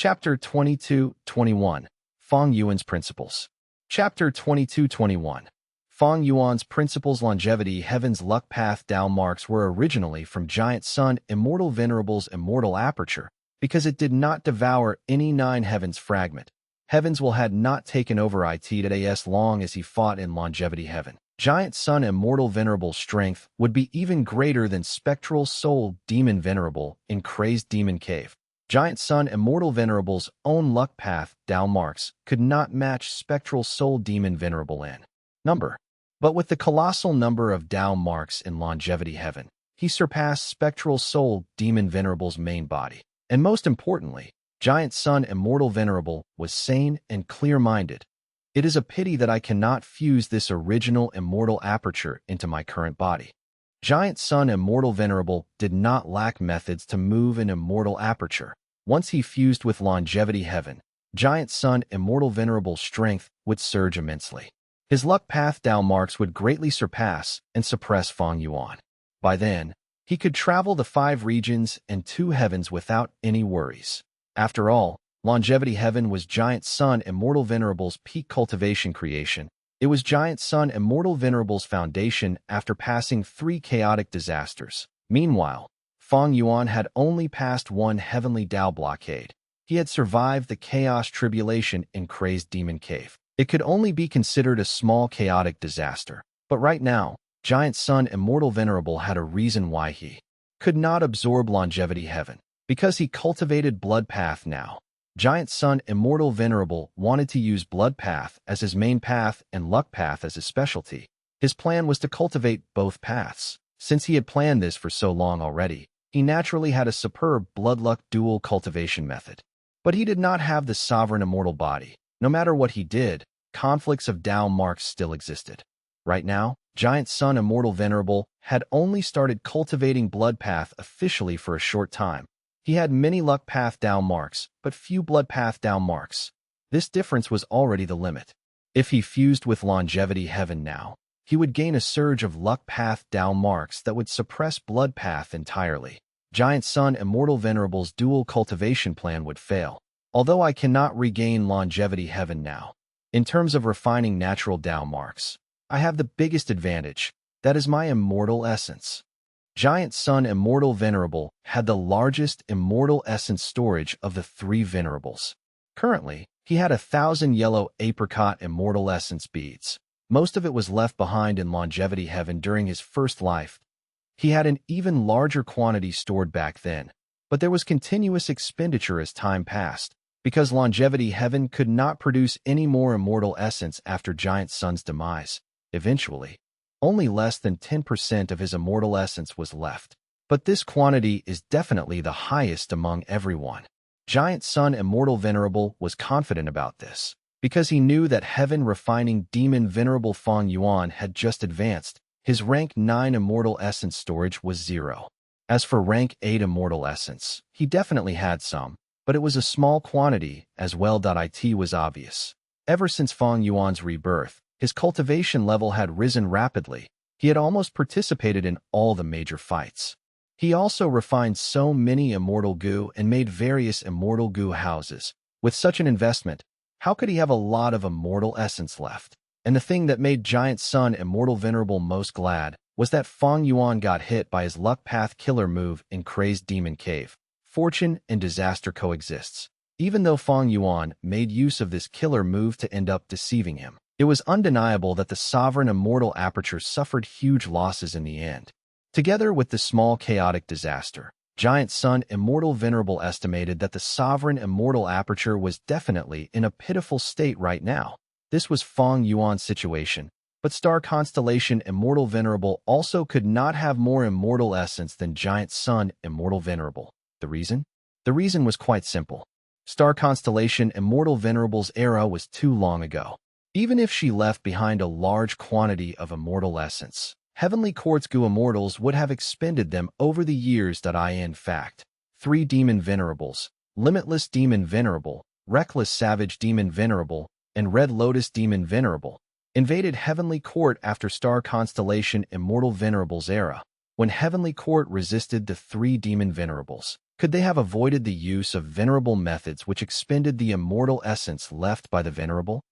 Chapter 22-21 Fang Yuan's Principles. Chapter 22-21 Fang Yuan's Principles. Longevity. Heaven's luck path Tao marks were originally from Giant Sun Immortal Venerable's immortal aperture, because it did not devour any 9 heavens fragment. Heavens will had not taken over it as long as he fought in Longevity Heaven. Giant Sun Immortal Venerable's strength would be even greater than Spectral Soul Demon Venerable in Crazed Demon Cave. Giant Sun Immortal Venerable's own luck path, Tao marks, could not match Spectral Soul Demon Venerable in number. But with the colossal number of Tao marks in Longevity Heaven, he surpassed Spectral Soul Demon Venerable's main body. And most importantly, Giant Sun Immortal Venerable was sane and clear-minded. It is a pity that I cannot fuse this original immortal aperture into my current body. Giant Sun Immortal Venerable did not lack methods to move an immortal aperture. Once he fused with Longevity Heaven, Giant Sun Immortal Venerable's strength would surge immensely. His luck path Tao marks would greatly surpass and suppress Fang Yuan. By then, he could travel the 5 regions and 2 heavens without any worries. After all, Longevity Heaven was Giant Sun Immortal Venerable's peak cultivation creation. It was Giant Sun Immortal Venerable's foundation after passing 3 chaotic disasters. Meanwhile, Fang Yuan had only passed 1 heavenly Tao blockade. He had survived the chaos tribulation in Crazed Demon Cave. It could only be considered a small chaotic disaster. But right now, Giant Sun Immortal Venerable had a reason why he could not absorb Longevity Heaven. Because he cultivated Blood Path now. Giant Sun Immortal Venerable wanted to use Blood Path as his main path and Luck Path as his specialty. His plan was to cultivate both paths. Since he had planned this for so long already, he naturally had a superb Blood-Luck dual cultivation method. But he did not have the sovereign immortal body. No matter what he did, conflicts of Tao marks still existed. Right now, Giant Sun Immortal Venerable had only started cultivating Blood Path officially for a short time. He had many Luck Path Tao marks, but few Blood Path Tao marks. This difference was already the limit. If he fused with Longevity Heaven now, he would gain a surge of Luck Path Tao marks that would suppress Blood Path entirely. Giant Sun Immortal Venerable's dual cultivation plan would fail. Although I cannot regain Longevity Heaven now, in terms of refining natural Tao marks, I have the biggest advantage. That is my immortal essence. Giant Sun Immortal Venerable had the largest immortal essence storage of the 3 venerables. Currently, he had 1,000 yellow apricot immortal essence beads. Most of it was left behind in Longevity Heaven during his first life. He had an even larger quantity stored back then, but there was continuous expenditure as time passed, because Longevity Heaven could not produce any more immortal essence after Giant Sun's demise. Eventually, only less than 10% of his immortal essence was left. But this quantity is definitely the highest among everyone. Giant Sun Immortal Venerable was confident about this, because he knew that heaven-refining demon Venerable Fang Yuan had just advanced. His rank 9 immortal essence storage was 0. As for rank 8 immortal essence, he definitely had some, but it was a small quantity as well. It was obvious. Ever since Fang Yuan's rebirth, his cultivation level had risen rapidly. He had almost participated in all the major fights. He also refined so many immortal goo and made various immortal goo houses. With such an investment, how could he have a lot of immortal essence left? And the thing that made Giant Sun Immortal Venerable most glad was that Fang Yuan got hit by his Luck Path killer move in Crazed Demon Cave. Fortune and disaster coexists. Even though Fang Yuan made use of this killer move to end up deceiving him, it was undeniable that the sovereign immortal aperture suffered huge losses in the end. Together with the small chaotic disaster, Giant Sun Immortal Venerable estimated that the sovereign immortal aperture was definitely in a pitiful state right now. This was Fang Yuan's situation, but Star Constellation Immortal Venerable also could not have more immortal essence than Giant Sun Immortal Venerable. The reason? The reason was quite simple. Star Constellation Immortal Venerable's era was too long ago. Even if she left behind a large quantity of immortal essence, Heavenly Quartz Goo Immortals would have expended them over the years. In fact, 3 Demon Venerables, Limitless Demon Venerable, Reckless Savage Demon Venerable, and Red Lotus Demon Venerable, invaded Heavenly Court after Star Constellation Immortal Venerable's era. When Heavenly Court resisted the 3 Demon Venerables, Could they have avoided the use of venerable methods which expended the immortal essence left by the venerable?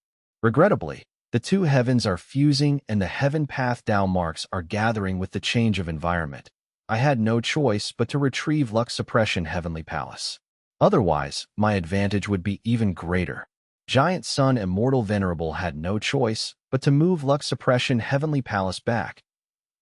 Regrettably, the two heavens are fusing and the heaven path Tao marks are gathering with the change of environment. I had no choice but to retrieve luck suppression heavenly palace. Otherwise, my advantage would be even greater. Giant Sun Immortal Venerable had no choice but to move luck suppression heavenly palace back.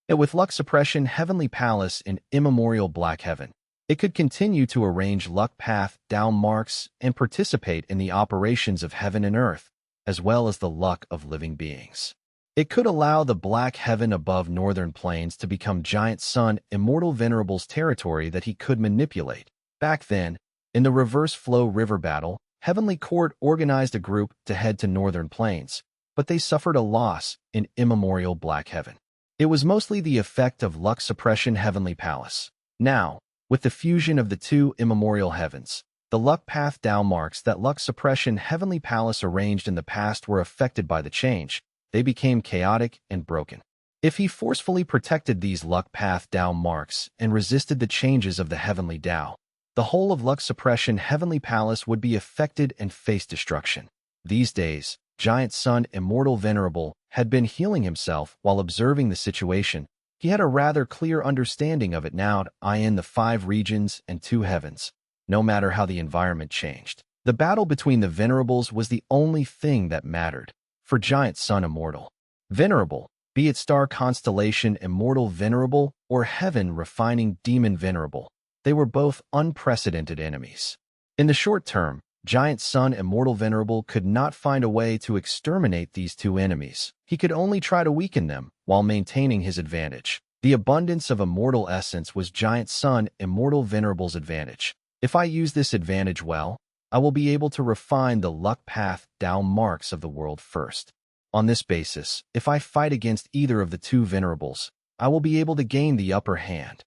And with luck suppression heavenly palace in immemorial black heaven, it could continue to arrange luck path Tao marks and participate in the operations of heaven and earth, as well as the luck of living beings. It could allow the black heaven above northern plains to become Giant Sun Immortal Venerable's territory that he could manipulate. Back then, in the reverse flow river battle, Heavenly Court organized a group to head to northern plains, but they suffered a loss in immemorial black heaven. It was mostly the effect of luck suppression heavenly palace. Now, with the fusion of the two immemorial heavens, the luck path Tao marks that luck suppression heavenly palace arranged in the past were affected by the change. They became chaotic and broken. If he forcefully protected these luck path Tao marks and resisted the changes of the heavenly Tao, the whole of luck suppression heavenly palace would be affected and face destruction. These days, Giant Sun Immortal Venerable had been healing himself while observing the situation. He had a rather clear understanding of it now in the 5 regions and 2 heavens. No matter how the environment changed, the battle between the venerables was the only thing that mattered. For Giant Sun Immortal Venerable, be it star constellation Immortal Venerable or heaven refining demon Venerable, they were both unprecedented enemies. In the short term, Giant Sun Immortal Venerable could not find a way to exterminate these two enemies. He could only try to weaken them while maintaining his advantage. The abundance of immortal essence was Giant Sun Immortal Venerable's advantage. If I use this advantage well, I will be able to refine the luck path Tao marks of the world first. On this basis, if I fight against either of the two venerables, I will be able to gain the upper hand.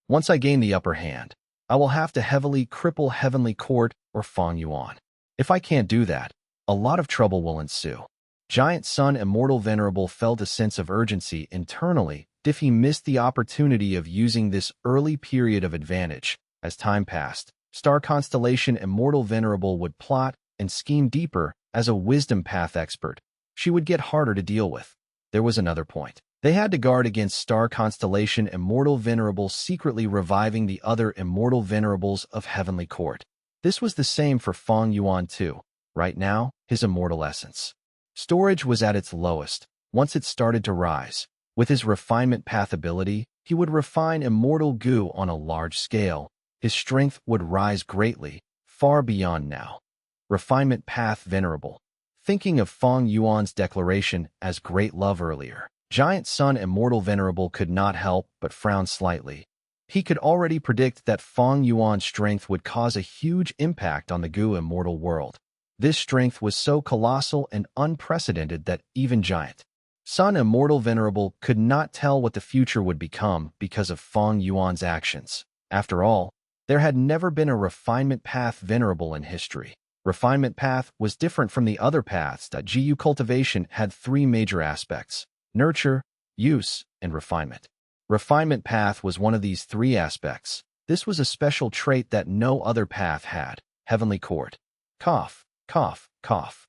Once I gain the upper hand, I will have to heavily cripple Heavenly Court or Fang Yuan. If I can't do that, a lot of trouble will ensue. Giant Sun Immortal Venerable felt a sense of urgency internally if he missed the opportunity of using this early period of advantage. As time passed, Star Constellation Immortal Venerable would plot and scheme deeper. As a wisdom path expert, she would get harder to deal with. There was another point. They had to guard against Star Constellation Immortal Venerable secretly reviving the other Immortal Venerables of Heavenly Court. This was the same for Fang Yuan too. Right now, his immortal essence storage was at its lowest. Once it started to rise, with his refinement path ability, he would refine immortal goo on a large scale. His strength would rise greatly, far beyond now. Refinement path Venerable. Thinking of Fang Yuan's declaration as great love earlier, Giant Sun Immortal Venerable could not help but frown slightly. He could already predict that Fang Yuan's strength would cause a huge impact on the Gu immortal world. This strength was so colossal and unprecedented that even Giant Sun Immortal Venerable could not tell what the future would become because of Fang Yuan's actions. After all, there had never been a refinement path Venerable in history. Refinement path was different from the other paths. Gu cultivation had 3 major aspects: nurture, use, and refinement. Refinement path was one of these 3 aspects. This was a special trait that no other path had. Heavenly Court. Cough, cough, cough.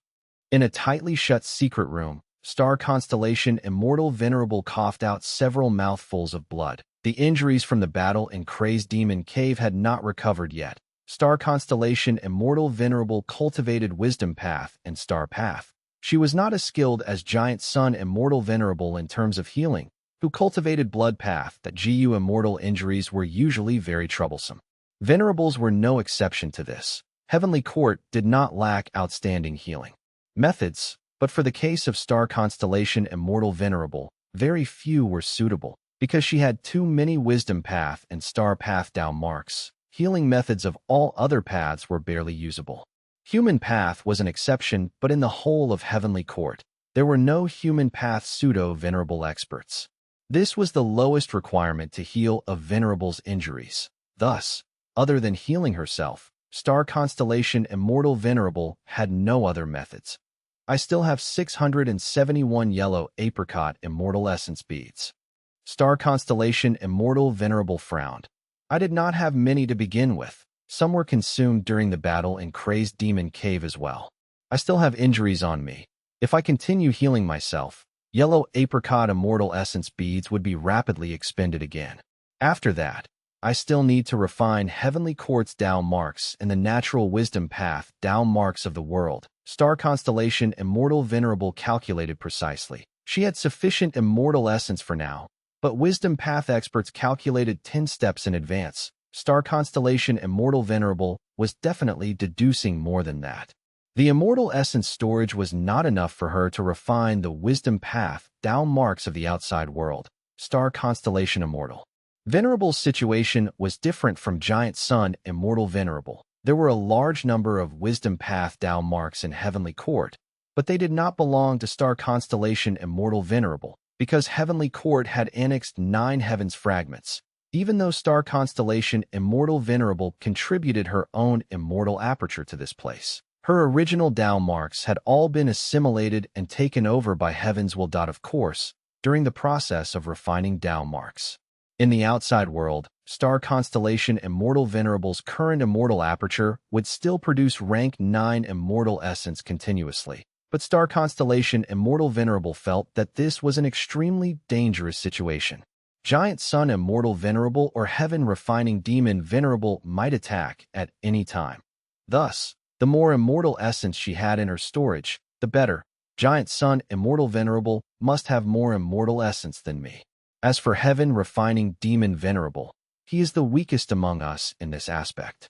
In a tightly shut secret room, Star Constellation Immortal Venerable coughed out several mouthfuls of blood. The injuries from the battle in Crazed Demon Cave had not recovered yet. Star Constellation Immortal Venerable cultivated Wisdom Path and Star Path. She was not as skilled as Giant Sun Immortal Venerable in terms of healing, who cultivated Blood Path. Gu immortal injuries were usually very troublesome. Venerables were no exception to this. Heavenly Court did not lack outstanding healing methods, but for the case of Star Constellation Immortal Venerable, very few were suitable. Because she had too many Wisdom Path and Star Path Tao marks, healing methods of all other paths were barely usable. Human Path was an exception, but in the whole of Heavenly Court, there were no Human Path pseudo-venerable experts. This was the lowest requirement to heal a venerable's injuries. Thus, other than healing herself, Star Constellation Immortal Venerable had no other methods. I still have 671 yellow apricot immortal essence beads. Star Constellation Immortal Venerable frowned. I did not have many to begin with. Some were consumed during the battle in Crazed Demon Cave as well. I still have injuries on me. If I continue healing myself, yellow apricot immortal essence beads would be rapidly expended again. After that, I still need to refine heavenly quartz Tao marks and the natural wisdom path Tao marks of the world. Star constellation immortal venerable calculated precisely. She had sufficient immortal essence for now, but wisdom path experts calculated 10 steps in advance. Star constellation immortal venerable was definitely deducing more than that. The immortal essence storage was not enough for her to refine the wisdom path Tao marks of the outside world. Star constellation immortal venerable's situation was different from giant sun immortal venerable. There were a large number of wisdom path Tao marks in heavenly court, but they did not belong to star constellation immortal venerable, because heavenly court had annexed 9 heavens fragments. Even though star constellation immortal venerable contributed her own immortal aperture to this place, her original Tao marks had all been assimilated and taken over by heaven's will. Of course, during the process of refining Tao marks. In the outside world, star constellation immortal venerable's current immortal aperture would still produce rank 9 immortal essence continuously. But star constellation immortal venerable felt that this was an extremely dangerous situation. Giant sun immortal venerable or heaven refining demon venerable might attack at any time. Thus, the more immortal essence she had in her storage, the better. Giant sun immortal venerable must have more immortal essence than me. As for heaven refining demon venerable, he is the weakest among us in this aspect.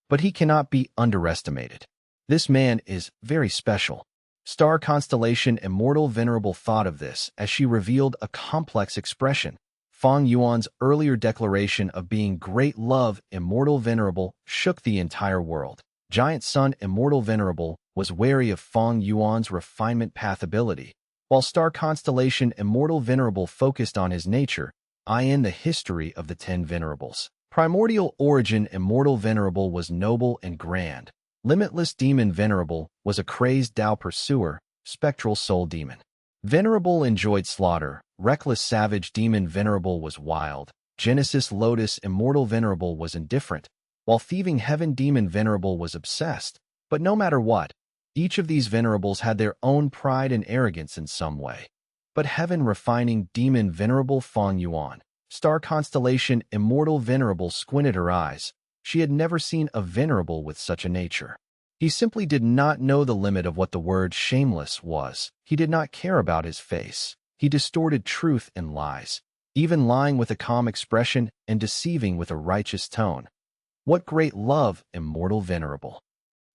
But he cannot be underestimated. This man is very special. Star constellation immortal venerable thought of this as she revealed a complex expression. Fang Yuan's earlier declaration of being great love immortal venerable shook the entire world. Giant sun immortal venerable was wary of Fang Yuan's refinement path ability, while star constellation immortal venerable focused on his nature, in the history of the 10 venerables. Primordial origin immortal venerable was noble and grand. Limitless demon venerable was a crazed Tao pursuer, spectral soul demon. Venerable enjoyed slaughter. Reckless savage demon venerable was wild. Genesis lotus immortal venerable was indifferent, while thieving heaven demon venerable was obsessed. But no matter what, each of these venerables had their own pride and arrogance in some way. But heaven refining demon venerable Fang Yuan, star constellation immortal venerable squinted her eyes. She had never seen a venerable with such a nature. He simply did not know the limit of what the word shameless was. He did not care about his face. He distorted truth and lies, even lying with a calm expression and deceiving with a righteous tone. What great love, immortal venerable!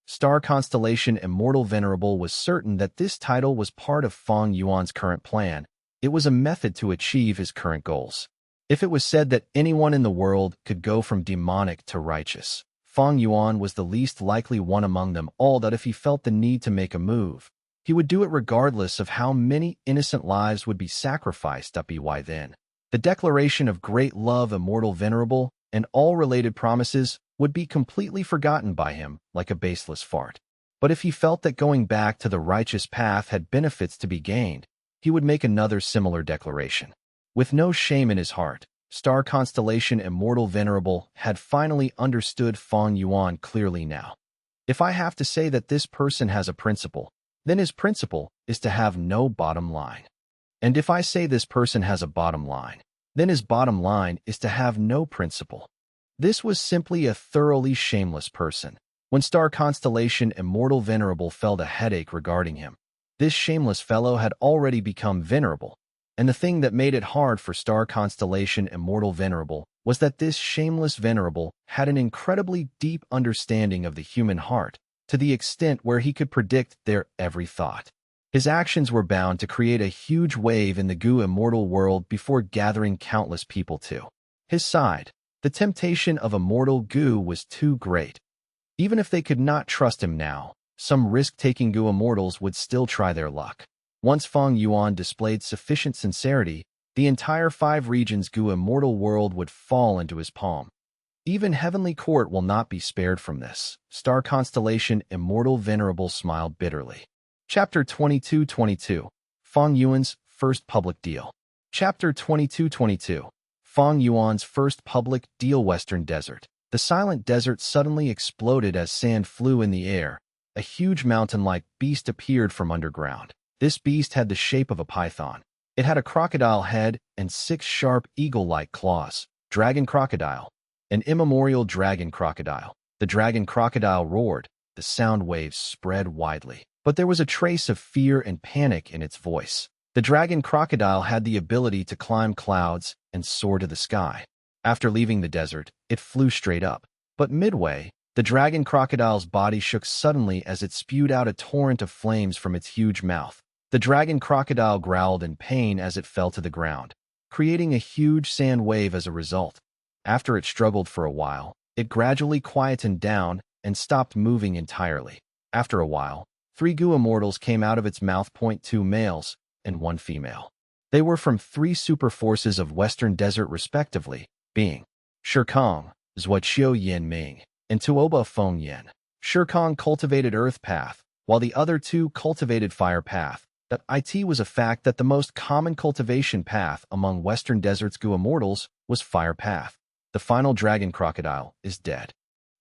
Star constellation immortal venerable was certain that this title was part of Fang Yuan's current plan. It was a method to achieve his current goals. If it was said that anyone in the world could go from demonic to righteous, Fang Yuan was the least likely one among them all. That if he felt the need to make a move, he would do it regardless of how many innocent lives would be sacrificed. By then, the declaration of great love immortal venerable and all related promises would be completely forgotten by him like a baseless fart. But if he felt that going back to the righteous path had benefits to be gained, he would make another similar declaration. With no shame in his heart, star constellation immortal venerable had finally understood Fang Yuan clearly now. If I have to say that this person has a principle, then his principle is to have no bottom line. And if I say this person has a bottom line, then his bottom line is to have no principle. This was simply a thoroughly shameless person. When star constellation immortal venerable felt a headache regarding him, this shameless fellow had already become venerable. And the thing that made it hard for star constellation immortal venerable was that this shameless venerable had an incredibly deep understanding of the human heart, to the extent where he could predict their every thought. His actions were bound to create a huge wave in the Gu immortal world before gathering countless people to his side. The temptation of immortal Gu was too great. Even if they could not trust him now, some risk-taking Gu immortals would still try their luck. Once Fang Yuan displayed sufficient sincerity, the entire 5 regions Gu immortal world would fall into his palm. Even heavenly court will not be spared from this. Star constellation immortal venerable smiled bitterly. Chapter 22:22. Fang Yuan's first public deal. Chapter 22:22. Fang Yuan's first public deal. Western Desert. The silent desert suddenly exploded as sand flew in the air. A huge mountain-like beast appeared from underground. This beast had the shape of a python. It had a crocodile head and 6 sharp eagle-like claws. Dragon crocodile. An immemorial dragon crocodile. The dragon crocodile roared. The sound waves spread widely. But there was a trace of fear and panic in its voice. The dragon crocodile had the ability to climb clouds and soar to the sky. After leaving the desert, it flew straight up. But midway, the dragon crocodile's body shook suddenly as it spewed out a torrent of flames from its huge mouth. The dragon crocodile growled in pain as it fell to the ground, creating a huge sand wave as a result. After it struggled for a while, it gradually quietened down and stopped moving entirely. After a while, 3 goo immortals came out of its mouth, 2 males and 1 female. They were from 3 super forces of Western Desert respectively, being Shirkong, Zhuoqiu Yin Ming, and Tuoba Feng Yin. Shirkong cultivated Earth Path, while the other 2 cultivated Fire Path. That it was a fact that the most common cultivation path among Western Desert's goo immortals was Fire Path. The final dragon crocodile is dead.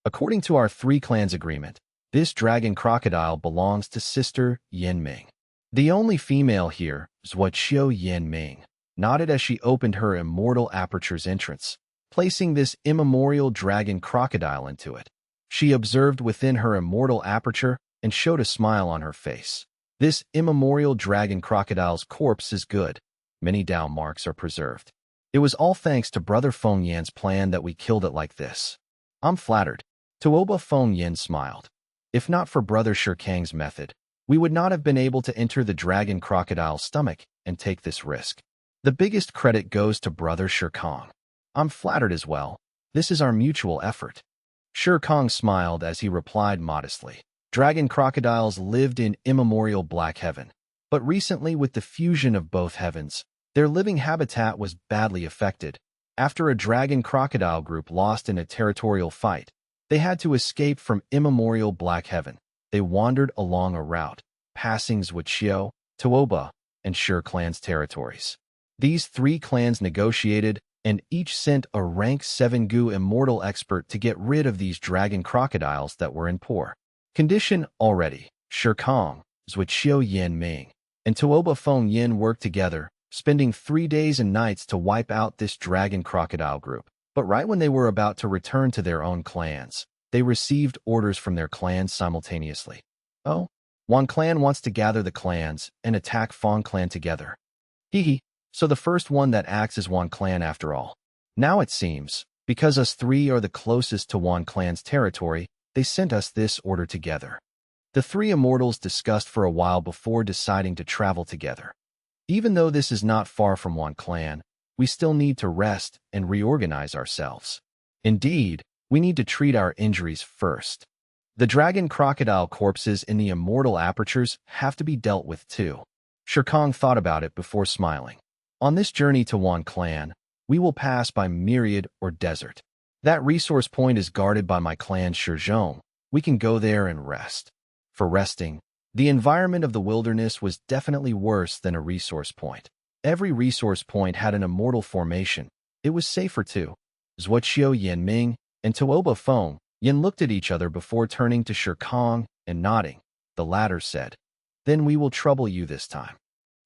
According to our 3 clans agreement, this dragon crocodile belongs to Sister Yin Ming. The only female here, Zhuoqiu Yin Ming, nodded as she opened her immortal aperture's entrance, placing this immemorial dragon crocodile into it. She observed within her immortal aperture and showed a smile on her face. This immemorial dragon crocodile's corpse is good. Many Dao marks are preserved. It was all thanks to Brother Feng Yan's plan that we killed it like this. I'm flattered. Tuoba Feng Yan smiled. If not for Brother Shirkang's method, we would not have been able to enter the dragon crocodile's stomach and take this risk. The biggest credit goes to Brother Shirkang. I'm flattered as well. This is our mutual effort. Shirkang smiled as he replied modestly. Dragon crocodiles lived in immemorial Black Heaven, but recently with the fusion of both heavens, their living habitat was badly affected. After a dragon crocodile group lost in a territorial fight, they had to escape from immemorial Black Heaven. They wandered along a route, passing Zhuoqiu, Tuoba, and Shir clans' territories. These 3 clans negotiated, and each sent a rank 7 goo immortal expert to get rid of these dragon crocodiles that were in poor condition already. Shirkang, Zhuoqiu Yin Ming, and Tuoba Feng Yin worked together, spending 3 days and nights to wipe out this dragon crocodile group. But right when they were about to return to their own clans, they received orders from their clans simultaneously. Oh, one clan wants to gather the clans and attack Fang clan together. Hee. So the first one that acts is one clan after all. Now it seems, because us 3 are the closest to one clan's territory, they sent us this order together. The 3 immortals discussed for a while before deciding to travel together. Even though this is not far from one clan, we still need to rest and reorganize ourselves. Indeed, we need to treat our injuries first. The dragon crocodile corpses in the immortal apertures have to be dealt with too. Shirkang thought about it before smiling. On this journey to one clan, we will pass by Myriad or Desert. That resource point is guarded by my clan Shizhong. We can go there and rest. For resting, the environment of the wilderness was definitely worse than a resource point. Every resource point had an immortal formation. It was safer too. Zhuoqiu Yin Ming and Tuoba Feng Yin looked at each other before turning to Shirkang and nodding. The latter said, "Then we will trouble you this time."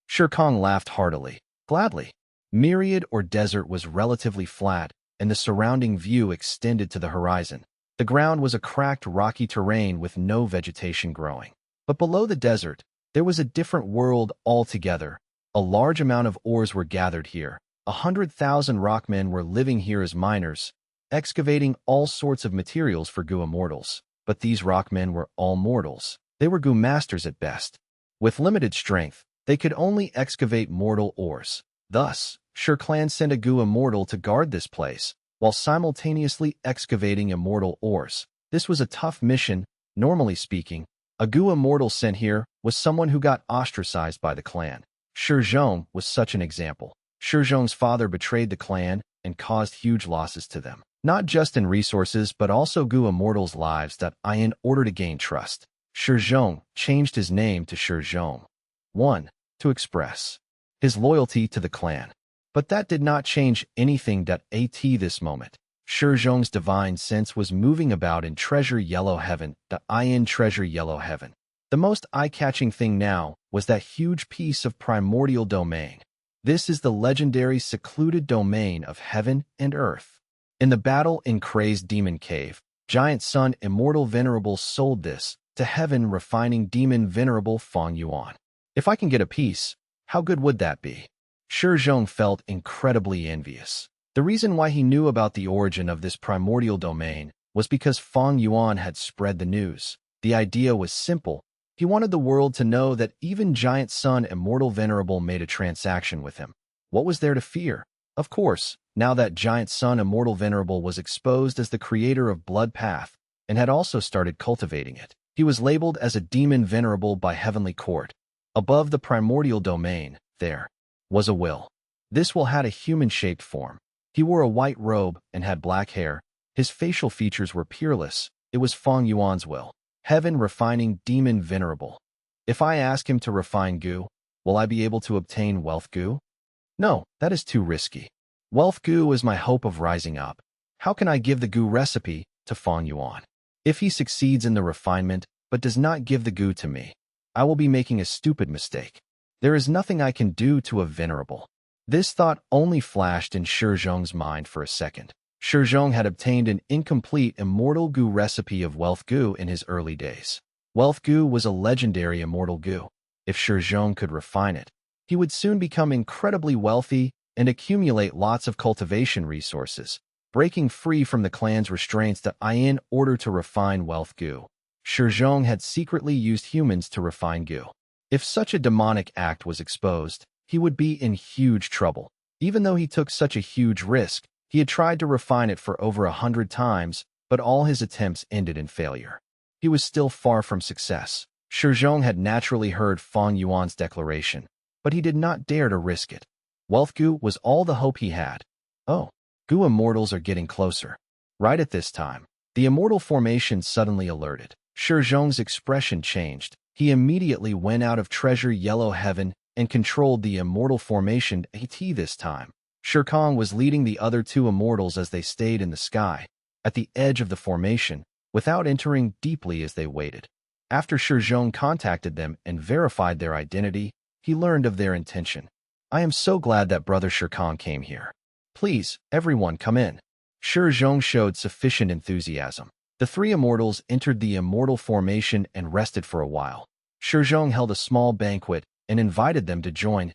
Shirkang laughed heartily. Gladly. Myriad or Desert was relatively flat, and the surrounding view extended to the horizon. The ground was a cracked rocky terrain with no vegetation growing. But below the desert, there was a different world altogether. A large amount of ores were gathered here. 100,000 rockmen were living here as miners, excavating all sorts of materials for goo immortals. But these rockmen were all mortals. They were goo masters at best. With limited strength, they could only excavate mortal ores. Thus, Shir clan sent a goo immortal to guard this place, while simultaneously excavating immortal ores. This was a tough mission. Normally speaking, a goo immortal sent here was someone who got ostracized by the clan. Shizhong was such an example. Shizhong's father betrayed the clan and caused huge losses to them, not just in resources but also goo immortals' lives. In order to gain trust, Shizhong changed his name to Shizhong. 1. To express his loyalty to the clan. But that did not change anything. At this moment, Shi Zhong's divine sense was moving about in treasure yellow heaven, the in treasure yellow heaven. The most eye-catching thing now was that huge piece of primordial domain. This is the legendary secluded domain of heaven and earth. In the battle in Crazed Demon Cave, Giant Sun Immortal Venerable sold this to heaven refining demon venerable Fang Yuan. If I can get a piece, how good would that be? Shi Zhong felt incredibly envious. The reason why he knew about the origin of this primordial domain was because Fang Yuan had spread the news. The idea was simple. He wanted the world to know that even Giant Sun Immortal Venerable made a transaction with him. What was there to fear? Of course, now that Giant Sun Immortal Venerable was exposed as the creator of Blood Path and had also started cultivating it, he was labeled as a demon venerable by Heavenly Court. Above the primordial domain, there was a will. This will had a human-shaped form. He wore a white robe and had black hair. His facial features were peerless. It was Fang Yuan's will. Heaven refining demon venerable. If I ask him to refine goo, will I be able to obtain wealth goo? No, that is too risky. Wealth goo is my hope of rising up. How can I give the goo recipe to Fang Yuan? If he succeeds in the refinement but does not give the goo to me, I will be making a stupid mistake. There is nothing I can do to a venerable. This thought only flashed in Shi Zhong's mind for a second. Shi Zhong had obtained an incomplete immortal goo recipe of wealth goo in his early days. Wealth goo was a legendary immortal goo. If Shi Zhong could refine it, he would soon become incredibly wealthy and accumulate lots of cultivation resources, breaking free from the clan's restraints in order to refine wealth goo. Shi Zhong had secretly used humans to refine goo. If such a demonic act was exposed, he would be in huge trouble. Even though he took such a huge risk, he had tried to refine it for over 100 times, but all his attempts ended in failure. He was still far from success. Shi Zhong had naturally heard Fang Yuan's declaration, but he did not dare to risk it. Wealth goo was all the hope he had. Oh, goo immortals are getting closer. Right at this time, the immortal formation suddenly alerted. Shi Zhong's expression changed. He immediately went out of treasure yellow heaven and controlled the immortal formation this time. Shi Kong was leading the other two immortals as they stayed in the sky, at the edge of the formation, without entering deeply as they waited. After Shi Zhong contacted them and verified their identity, he learned of their intention. I am so glad that Brother Shi Kong came here. Please, everyone come in. Shi Zhong showed sufficient enthusiasm. The three immortals entered the immortal formation and rested for a while. Shi Zhong held a small banquet and invited them to join.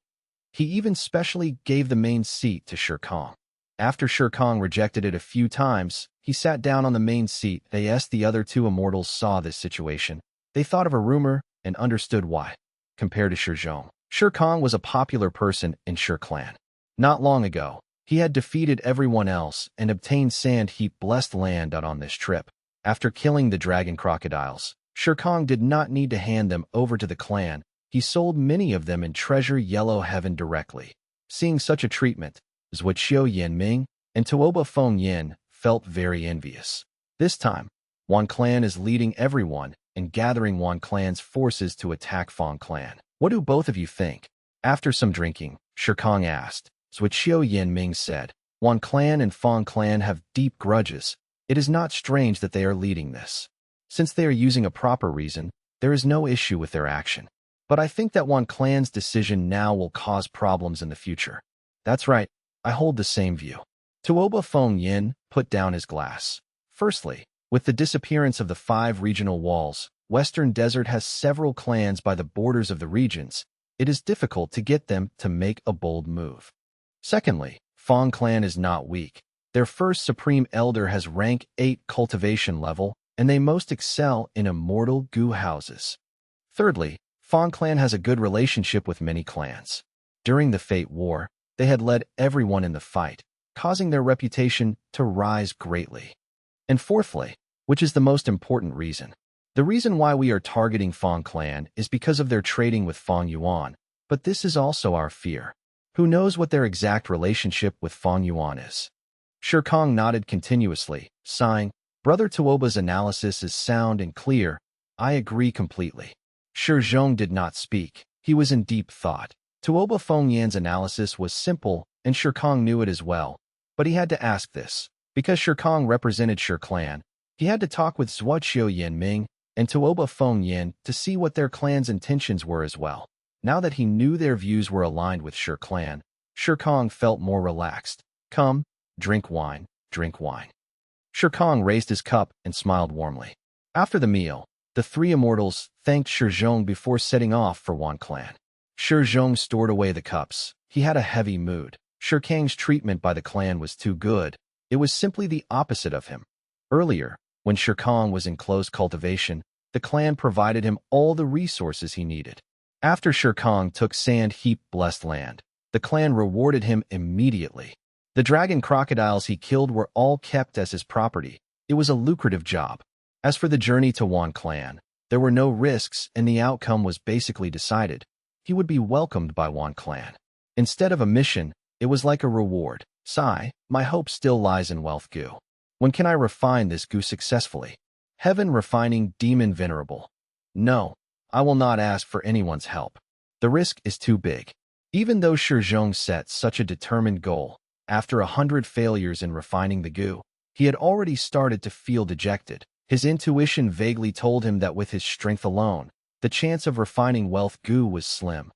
He even specially gave the main seat to Shi Kong. After Shi Kong rejected it a few times, he sat down on the main seat. The other two immortals saw this situation. They thought of a rumor and understood why. Compared to Shi Zhong, Shi Kong was a popular person in Shi clan. Not long ago, he had defeated everyone else and obtained sand heap blessed land out on this trip. After killing the dragon crocodiles, Shi Kong did not need to hand them over to the clan. He sold many of them in treasure yellow heaven directly. Seeing such a treatment, Zhuo Yin Ming and Tuoba Feng Yin felt very envious. This time, Wan clan is leading everyone and gathering Wan clan's forces to attack Fang clan. What do both of you think? After some drinking, Shi Kong asked. Zhuo Yin Ming said, Wan clan and Fang clan have deep grudges. It is not strange that they are leading this. Since they are using a proper reason, there is no issue with their action. But I think that Wan clan's decision now will cause problems in the future. That's right, I hold the same view. Tuoba Feng Yin put down his glass. Firstly, with the disappearance of the 5 regional walls, Western Desert has several clans by the borders of the regions. It is difficult to get them to make a bold move. Secondly, Fang clan is not weak. Their first supreme elder has rank 8 cultivation level, and they most excel in immortal goo houses. Thirdly, Fang clan has a good relationship with many clans. During the Fate War, they had led everyone in the fight, causing their reputation to rise greatly. And fourthly, which is the most important reason, the reason why we are targeting Fang clan is because of their trading with Fang Yuan, but this is also our fear. Who knows what their exact relationship with Fang Yuan is? Shi Kong nodded continuously, sighing, Brother Tuoba's analysis is sound and clear. I agree completely. Shi Zhong did not speak. He was in deep thought. Tuoba Feng Yan's analysis was simple, and Shi Kong knew it as well. But he had to ask this, Because Shirkong represented Shi clan, he had to talk with Zhuoqiu Yanming and Tuoba Feng Yin to see what their clan's intentions were as well. Now that he knew their views were aligned with Shi clan, Shirkong felt more relaxed. Come, drink wine, drink wine. Shirkong raised his cup and smiled warmly. After the meal, the three immortals thanked Shi Zhong before setting off for Wan clan. Shi Zhong stored away the cups. He had a heavy mood. Shirkang's treatment by the clan was too good. It was simply the opposite of him. Earlier, when Shirkong was in close cultivation, the clan provided him all the resources he needed. After Shirkong took Sand Heap Blessed Land, the clan rewarded him immediately. The dragon crocodiles he killed were all kept as his property. It was a lucrative job. As for the journey to Wan clan, there were no risks and the outcome was basically decided. He would be welcomed by Wan clan. Instead of a mission, it was like a reward. Sigh, my hope still lies in wealth goo. When can I refine this goo successfully? Heaven refining demon venerable. No, I will not ask for anyone's help. The risk is too big. Even though Shi Zhong set such a determined goal, after 100 failures in refining the goo, he had already started to feel dejected. His intuition vaguely told him that with his strength alone, the chance of refining wealth goo was slim.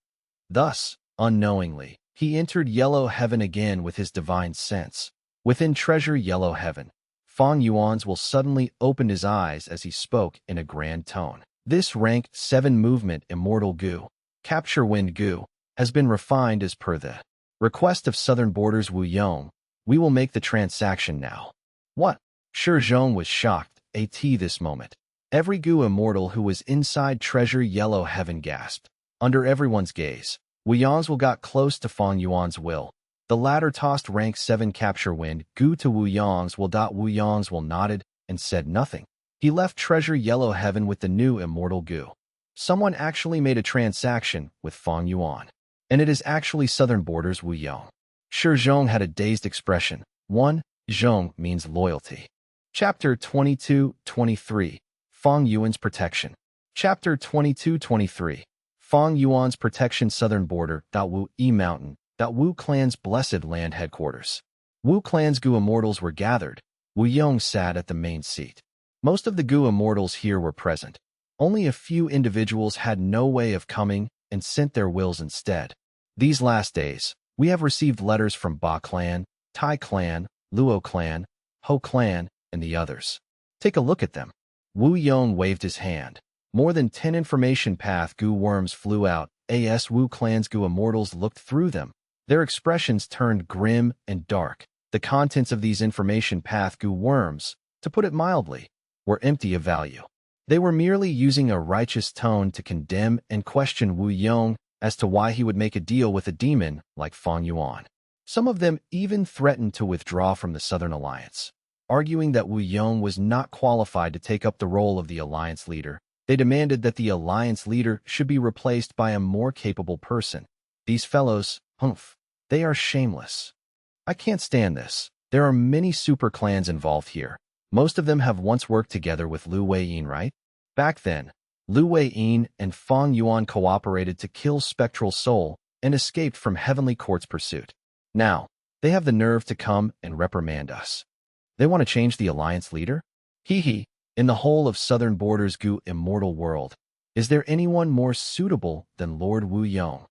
Thus, unknowingly, he entered Yellow Heaven again with his divine sense. Within Treasure Yellow Heaven, Fang Yuan's will suddenly opened his eyes as he spoke in a grand tone. This ranked 7 movement immortal goo, capture wind goo, has been refined as per the request of Southern Borders Wu Yong. We will make the transaction now. What? Shi Zhong was shocked at this moment. Every goo immortal who was inside Treasure Yellow Heaven gasped. Under everyone's gaze, Wu Yong's will got close to Fang Yuan's will. The latter tossed rank 7 capture wind goo to Wu Yong's will. Wu Yong's will nodded and said nothing. He left Treasure Yellow Heaven with the new immortal goo. Someone actually made a transaction with Fang Yuan. And it is actually Southern Borders Wu Yong. Shi Zhong had a dazed expression. 1. Zhong means loyalty. Chapter 22-23. Fang Yuan's protection. Chapter 22-23. Fang Yuan's protection. Southern Border. Wu E Mountain. Wu clan's blessed land headquarters. Wu clan's goo immortals were gathered. Wu Yong sat at the main seat. Most of the goo immortals here were present. Only a few individuals had no way of coming and sent their wills instead. These last days, we have received letters from Ba clan, Tai clan, Luo clan, Ho clan, and the others. Take a look at them. Wu Yong waved his hand. More than 10 information path goo worms flew out. As Wu clan's goo immortals looked through them. Their expressions turned grim and dark. The contents of these information path goo worms, to put it mildly, were empty of value. They were merely using a righteous tone to condemn and question Wu Yong as to why he would make a deal with a demon like Fang Yuan. Some of them even threatened to withdraw from the Southern Alliance. Arguing that Wu Yong was not qualified to take up the role of the Alliance leader, they demanded that the Alliance leader should be replaced by a more capable person. These fellows, they are shameless. I can't stand this. There are many super clans involved here. Most of them have once worked together with Lu Weiyin, right? Back then, Lu Weiyin and Fang Yuan cooperated to kill Spectral Soul and escaped from Heavenly Court's pursuit. Now, they have the nerve to come and reprimand us. They want to change the Alliance leader? Hee. In the whole of Southern Borders goo immortal world, is there anyone more suitable than Lord Wu Yong?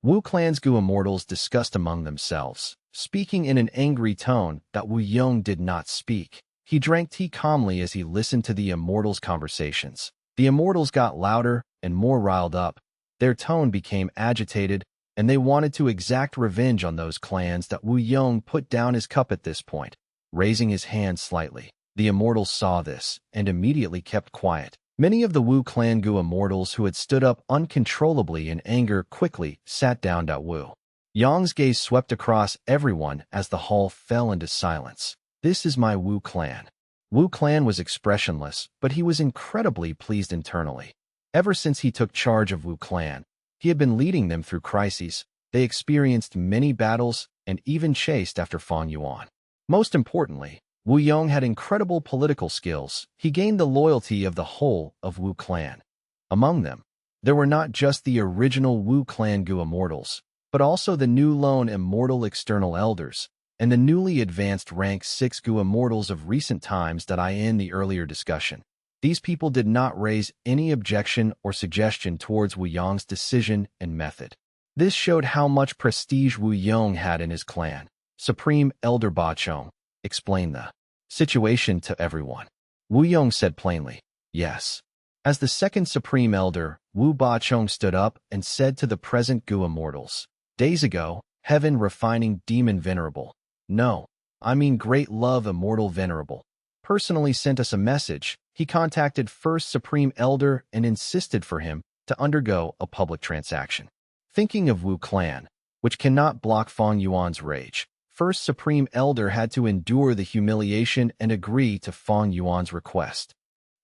Wu clan's goo immortals discussed among themselves, speaking in an angry tone that Wu Yong did not speak. He drank tea calmly as he listened to the immortals' conversations. The immortals got louder and more riled up. Their tone became agitated, and they wanted to exact revenge on those clans. That Wu Yong put down his cup at this point, raising his hand slightly. The immortals saw this and immediately kept quiet. Many of the Wu clan goo immortals who had stood up uncontrollably in anger quickly sat down. Wu Yong's gaze swept across everyone as the hall fell into silence. This is my Wu clan. Wu clan was expressionless, but he was incredibly pleased internally. Ever since he took charge of Wu clan, he had been leading them through crises. They experienced many battles and even chased after Fang Yuan. Most importantly, Wu Yong had incredible political skills. He gained the loyalty of the whole of Wu clan. Among them, there were not just the original Wu clan goo immortals, but also the new lone immortal external elders, and the newly advanced rank 6 Gu immortals of recent times that I in the earlier discussion. These people did not raise any objection or suggestion towards Wu Yong's decision and method. This showed how much prestige Wu Yong had in his clan. Supreme Elder Ba Chong explained the situation to everyone. Wu Yong said plainly, yes. As the second Supreme Elder, Wu Ba Chong stood up and said to the present Gu immortals, days ago, Heaven Refining Demon Venerable, no, I mean Great Love Immortal Venerable, personally sent us a message. He contacted First Supreme Elder and insisted for him to undergo a public transaction. Thinking of Wu Clan, which cannot block Fang Yuan's rage, First Supreme Elder had to endure the humiliation and agree to Fang Yuan's request.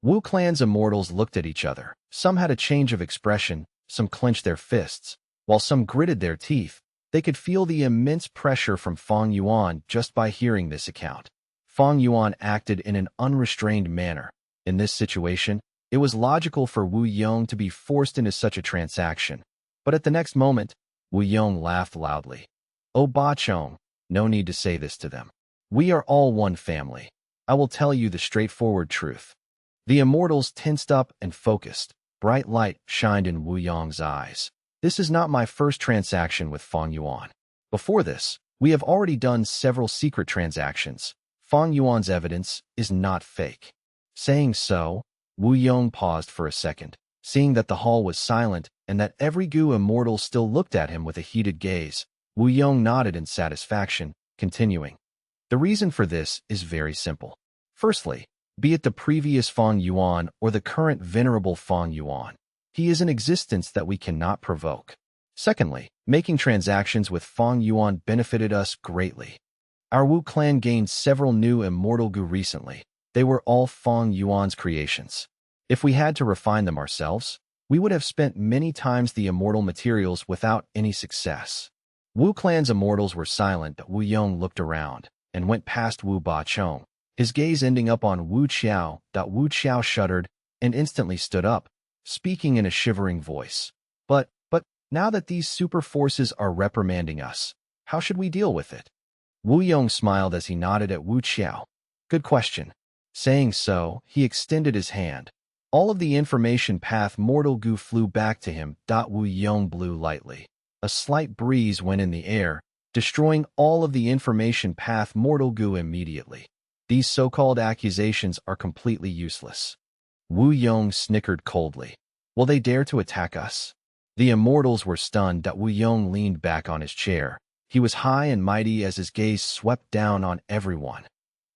Wu Clan's immortals looked at each other. Some had a change of expression, some clenched their fists, while some gritted their teeth. They could feel the immense pressure from Fang Yuan just by hearing this account. Fang Yuan acted in an unrestrained manner. In this situation, it was logical for Wu Yong to be forced into such a transaction. But at the next moment, Wu Yong laughed loudly. Oh Ba Chong, no need to say this to them. We are all one family. I will tell you the straightforward truth. The immortals tensed up and focused. Bright light shined in Wu Yong's eyes. This is not my first transaction with Fang Yuan. Before this, we have already done several secret transactions. Fang Yuan's evidence is not fake. Saying so, Wu Yong paused for a second, seeing that the hall was silent and that every Gu immortal still looked at him with a heated gaze. Wu Yong nodded in satisfaction, continuing. The reason for this is very simple. Firstly, be it the previous Fang Yuan or the current venerable Fang Yuan, he is an existence that we cannot provoke. Secondly, making transactions with Fang Yuan benefited us greatly. Our Wu clan gained several new immortal Gu recently. They were all Fang Yuan's creations. If we had to refine them ourselves, we would have spent many times the immortal materials without any success. Wu clan's immortals were silent, but Wu Yong looked around and went past Wu Ba Chong, his gaze ending up on Wu Qiao. Wu Qiao shuddered and instantly stood up, speaking in a shivering voice. But now that these super forces are reprimanding us, how should we deal with it? Wu Yong smiled as he nodded at Wu Qiao. Good question. Saying so, he extended his hand. All of the information path mortal Gu flew back to him. Wu Yong blew lightly. A slight breeze went in the air, destroying all of the information path mortal Gu immediately. These so-called accusations are completely useless. Wu Yong snickered coldly. Will they dare to attack us? The immortals were stunned. Wu Yong leaned back on his chair. He was high and mighty as his gaze swept down on everyone.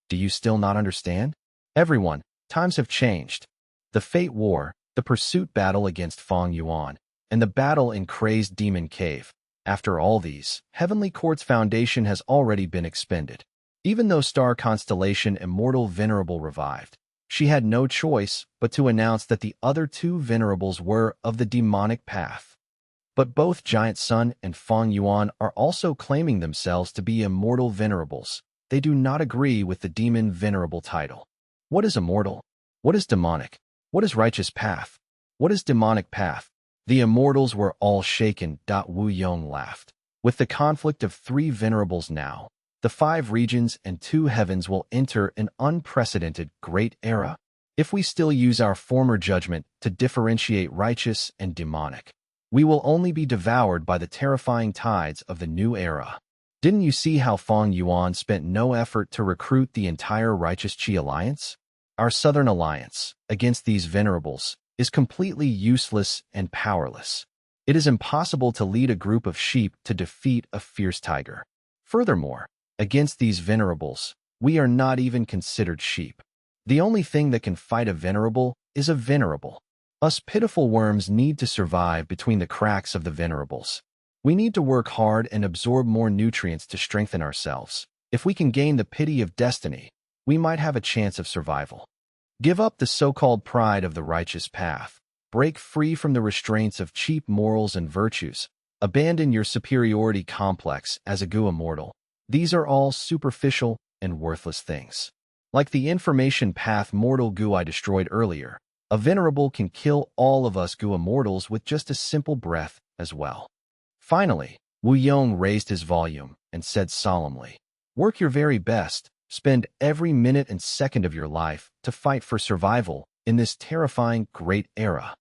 Do you still not understand? Everyone, times have changed. The Fate War, the pursuit battle against Fang Yuan, and the battle in Crazed Demon Cave. After all these, Heavenly Court's foundation has already been expended. Even though Star Constellation Immortal Venerable revived, she had no choice but to announce that the other two venerables were of the demonic path. But both Giant Sun and Fang Yuan are also claiming themselves to be immortal venerables. They do not agree with the demon venerable title. What is immortal? What is demonic? What is righteous path? What is demonic path? The immortals were all shaken. Wu Yong laughed. With the conflict of 3 venerables now, the 5 regions and 2 heavens will enter an unprecedented great era. If we still use our former judgment to differentiate righteous and demonic, we will only be devoured by the terrifying tides of the new era. Didn't you see how Fang Yuan spent no effort to recruit the entire Righteous Qi Alliance? Our Southern Alliance, against these venerables, is completely useless and powerless. It is impossible to lead a group of sheep to defeat a fierce tiger. Furthermore, against these venerables, we are not even considered sheep. The only thing that can fight a venerable is a venerable. Us pitiful worms need to survive between the cracks of the venerables. We need to work hard and absorb more nutrients to strengthen ourselves. If we can gain the pity of destiny, we might have a chance of survival. Give up the so-called pride of the righteous path. Break free from the restraints of cheap morals and virtues. Abandon your superiority complex as a Gu immortal. These are all superficial and worthless things. Like the information path mortal Gu I destroyed earlier, a venerable can kill all of us Gu immortals with just a simple breath as well. Finally, Wu Yong raised his volume and said solemnly, Work your very best. Spend every minute and second of your life to fight for survival in this terrifying great era.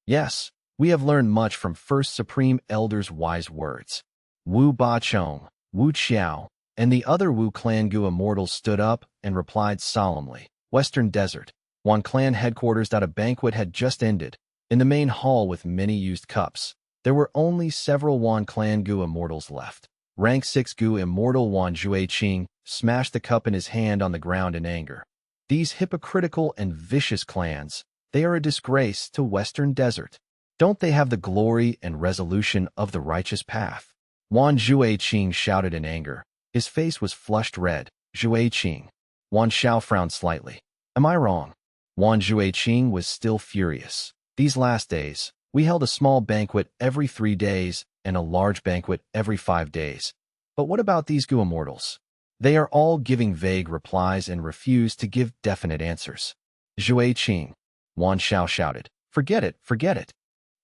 Yes, we have learned much from First Supreme Elder's wise words. Wu Ba-chong, Wu Qiao, and the other Wu Clan Gu immortals stood up and replied solemnly. Western Desert. One clan headquarters. A banquet had just ended. In the main hall with many used cups, there were only several Wan Clan Gu immortals left. Rank 6 Gu immortal Wan Jueqing smashed the cup in his hand on the ground in anger. These hypocritical and vicious clans, they are a disgrace to Western Desert. Don't they have the glory and resolution of the righteous path? Wan Jueqing shouted in anger. His face was flushed red. Jueqing. Wan Xiao frowned slightly. Am I wrong? Wan Jueqing was still furious. These last days, we held a small banquet every 3 days and a large banquet every 5 days. But what about these Gu immortals? They are all giving vague replies and refuse to give definite answers. Jueqing. Wan Xiao shouted. Forget it, forget it.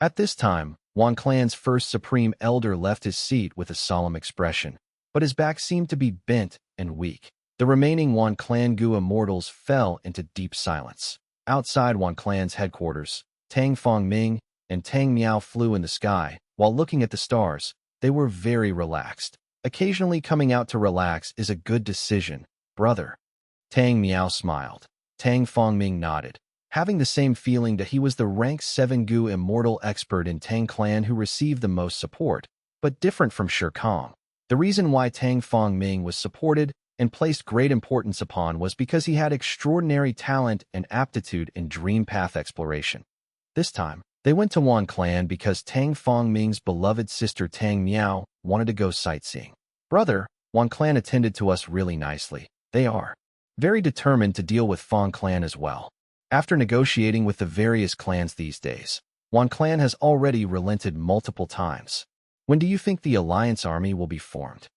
At this time, Wan Clan's first supreme elder left his seat with a solemn expression, but his back seemed to be bent and weak. The remaining Wan Clan Gu immortals fell into deep silence. Outside Wan Clan's headquarters, Tang Fongming and Tang Miao flew in the sky. While looking at the stars, they were very relaxed. Occasionally coming out to relax is a good decision, brother. Tang Miao smiled. Tang Fongming nodded, having the same feeling that he was the rank 7 Gu immortal expert in Tang clan who received the most support, but different from Shi Kong. The reason why Tang Fongming was supported and placed great importance upon was because he had extraordinary talent and aptitude in dream path exploration. This time, they went to Wan Clan because Tang Fongming's beloved sister Tang Miao wanted to go sightseeing. Brother, Wan Clan attended to us really nicely. They are very determined to deal with Fang Clan as well. After negotiating with the various clans these days, Wan Clan has already relented multiple times. When do you think the alliance army will be formed?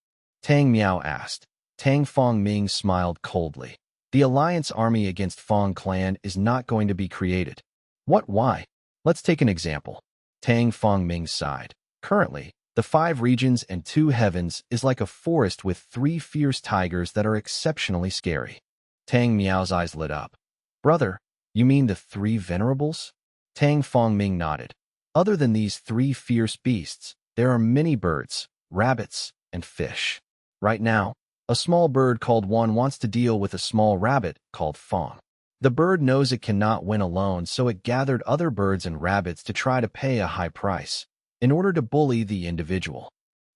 Tang Miao asked. Tang Fongming smiled coldly. The alliance army against Fang Clan is not going to be created. What? Why? Let's take an example. Tang Fongming sighed. Currently, the 5 regions and 2 heavens is like a forest with 3 fierce tigers that are exceptionally scary. Tang Miao's eyes lit up. Brother, you mean the 3 venerables? Tang Fongming nodded. Other than these 3 fierce beasts, there are many birds, rabbits, and fish. Right now, a small bird called Wan wants to deal with a small rabbit called Feng. The bird knows it cannot win alone, so it gathered other birds and rabbits to try to pay a high price in order to bully the individual.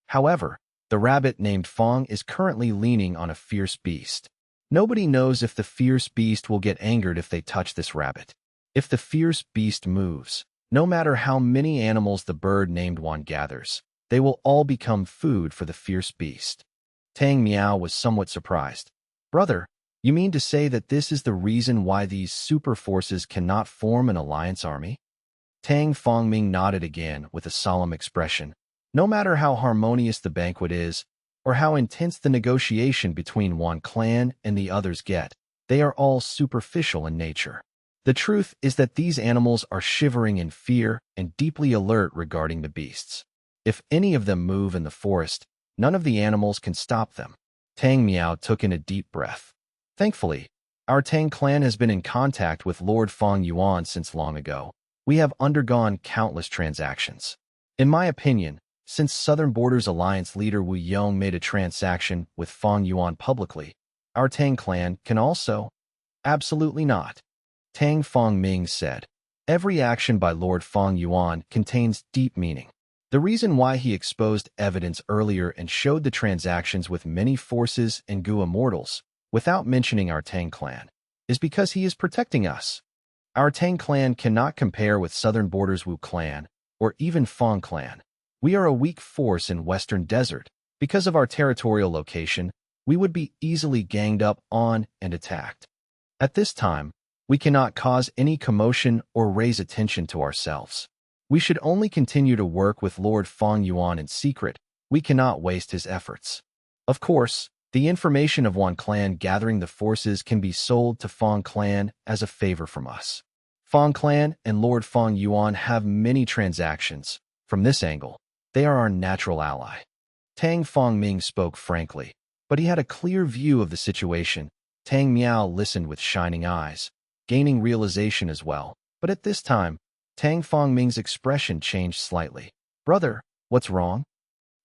However, the rabbit named Feng is currently leaning on a fierce beast. Nobody knows if the fierce beast will get angered if they touch this rabbit. If the fierce beast moves, no matter how many animals the bird named Wan gathers, they will all become food for the fierce beast. Tang Miao was somewhat surprised. Brother, you mean to say that this is the reason why these super forces cannot form an alliance army? Tang Fongming nodded again with a solemn expression. No matter how harmonious the banquet is, or how intense the negotiation between Wan Clan and the others get, they are all superficial in nature. The truth is that these animals are shivering in fear and deeply alert regarding the beasts. If any of them move in the forest, none of the animals can stop them. Tang Miao took in a deep breath. Thankfully, our Tang clan has been in contact with Lord Fang Yuan since long ago. We have undergone countless transactions. In my opinion, since Southern Borders Alliance leader Wu Yong made a transaction with Fang Yuan publicly, our Tang clan can also? Absolutely not. Tang Fongming said. Every action by Lord Fang Yuan contains deep meaning. The reason why he exposed evidence earlier and showed the transactions with many forces and Gu immortals, without mentioning our Tang clan, is because he is protecting us. Our Tang clan cannot compare with Southern Borders Wu clan, or even Fang clan. We are a weak force in Western Desert. Because of our territorial location, we would be easily ganged up on and attacked. At this time, we cannot cause any commotion or raise attention to ourselves. We should only continue to work with Lord Fang Yuan in secret. We cannot waste his efforts. Of course, the information of Wan Clan gathering the forces can be sold to Fang Clan as a favor from us. Fang Clan and Lord Fang Yuan have many transactions. From this angle, they are our natural ally. Tang Fongming spoke frankly. But he had a clear view of the situation. Tang Miao listened with shining eyes, gaining realization as well. But at this time, Tang Fangming's expression changed slightly. "Brother, what's wrong?"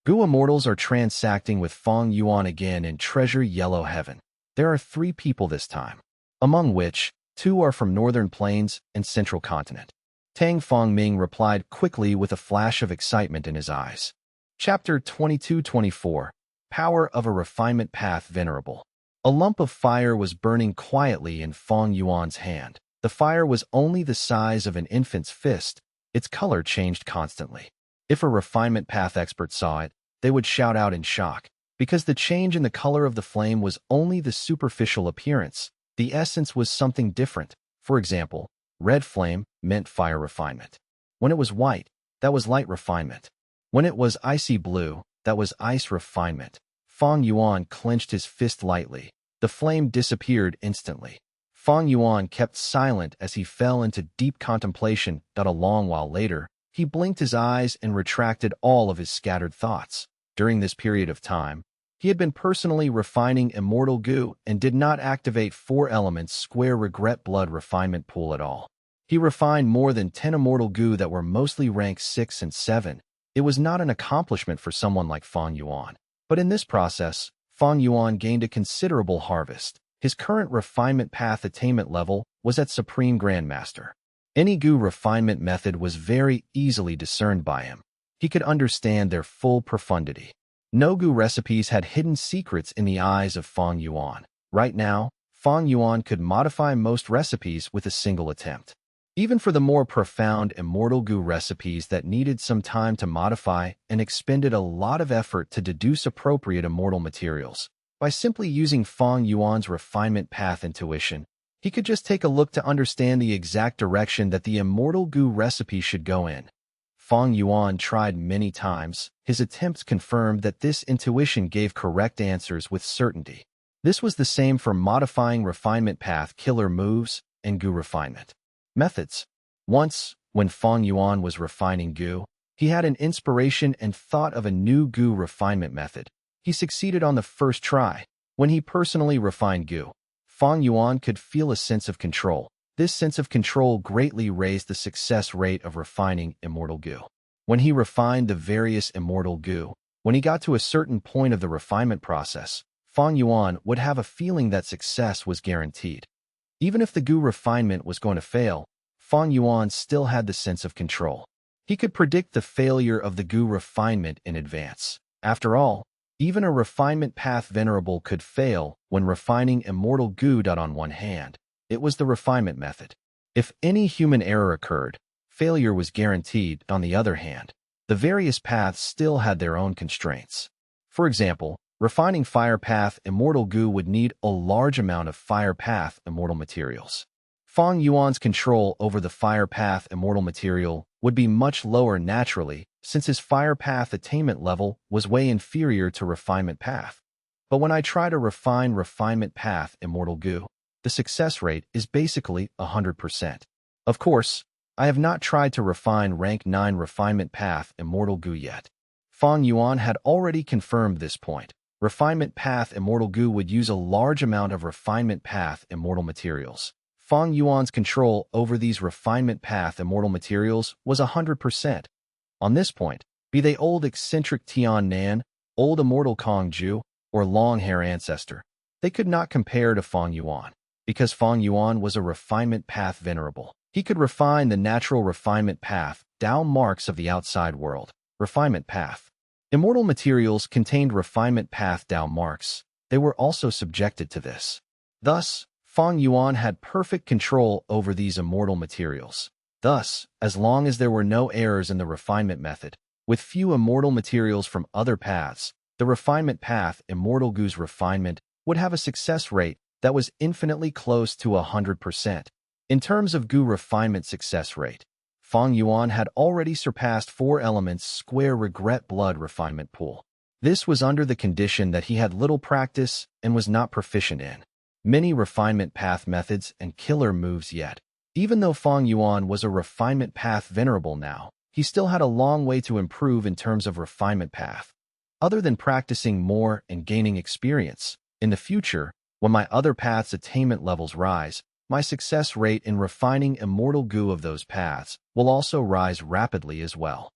Gu immortals are transacting with Fang Yuan again in Treasure Yellow Heaven. There are 3 people this time, among which 2 are from Northern Plains and Central Continent. Tang Fangming replied quickly with a flash of excitement in his eyes. Chapter 22-24. Power of a Refinement Path Venerable. A lump of fire was burning quietly in Fang Yuan's hand. The fire was only the size of an infant's fist. Its color changed constantly. If a refinement path expert saw it, they would shout out in shock, because the change in the color of the flame was only the superficial appearance. The essence was something different. For example, red flame meant fire refinement. When it was white, that was light refinement. When it was icy blue, that was ice refinement. Fang Yuan clenched his fist lightly. The flame disappeared instantly. Fang Yuan kept silent as he fell into deep contemplation. A long while later, he blinked his eyes and retracted all of his scattered thoughts. During this period of time, he had been personally refining immortal Gu and did not activate 4 elements square regret blood refinement pool at all. He refined more than 10 immortal Gu that were mostly rank 6 and 7. It was not an accomplishment for someone like Fang Yuan. But in this process, Fang Yuan gained a considerable harvest. His current refinement path attainment level was at Supreme Grandmaster. Any Gu refinement method was very easily discerned by him. He could understand their full profundity. No Gu recipes had hidden secrets in the eyes of Fang Yuan. Right now, Fang Yuan could modify most recipes with a single attempt. Even for the more profound immortal Gu recipes that needed some time to modify and expended a lot of effort to deduce appropriate immortal materials. By simply using Fang Yuan's refinement path intuition, he could just take a look to understand the exact direction that the immortal Gu recipe should go in. Fang Yuan tried many times. His attempts confirmed that this intuition gave correct answers with certainty. This was the same for modifying refinement path killer moves and Gu refinement methods. Once, when Fang Yuan was refining Gu, he had an inspiration and thought of a new Gu refinement method. He succeeded on the first try. When he personally refined Gu, Fang Yuan could feel a sense of control. This sense of control greatly raised the success rate of refining immortal Gu. When he refined the various immortal Gu, when he got to a certain point of the refinement process, Fang Yuan would have a feeling that success was guaranteed. Even if the Gu refinement was going to fail, Fang Yuan still had the sense of control. He could predict the failure of the Gu refinement in advance. After all, even a refinement path venerable could fail when refining immortal Gu. On one hand, it was the refinement method. If any human error occurred, failure was guaranteed. On the other hand, the various paths still had their own constraints. For example, refining fire path immortal Gu would need a large amount of fire path immortal materials. Fang Yuan's control over the fire path immortal material would be much lower naturally, since his fire path attainment level was way inferior to refinement path. But when I try to refine refinement path immortal Gu, the success rate is basically 100%. Of course, I have not tried to refine rank 9 refinement path immortal Gu yet. Fang Yuan had already confirmed this point. Refinement path immortal Gu would use a large amount of refinement path immortal materials. Fang Yuan's control over these refinement path immortal materials was 100%. On this point, be they old eccentric Tian Nan, old immortal Kong Ju, or long-hair ancestor, they could not compare to Fang Yuan. Because Fang Yuan was a refinement path venerable, he could refine the natural refinement path, Tao marks of the outside world. Refinement path. Immortal materials contained refinement path Tao marks. They were also subjected to this. Thus, Fang Yuan had perfect control over these immortal materials. Thus, as long as there were no errors in the refinement method, with few immortal materials from other paths, the refinement path immortal Gu's refinement would have a success rate that was infinitely close to 100%. In terms of Gu refinement success rate, Fang Yuan had already surpassed 4 elements square regret blood refinement pool. This was under the condition that he had little practice and was not proficient in many refinement path methods and killer moves yet. Even though Fang Yuan was a refinement path venerable now, he still had a long way to improve in terms of refinement path. other than practicing more and gaining experience. In the future, when my other paths' attainment levels rise, my success rate in refining immortal goo of those paths will also rise rapidly as well.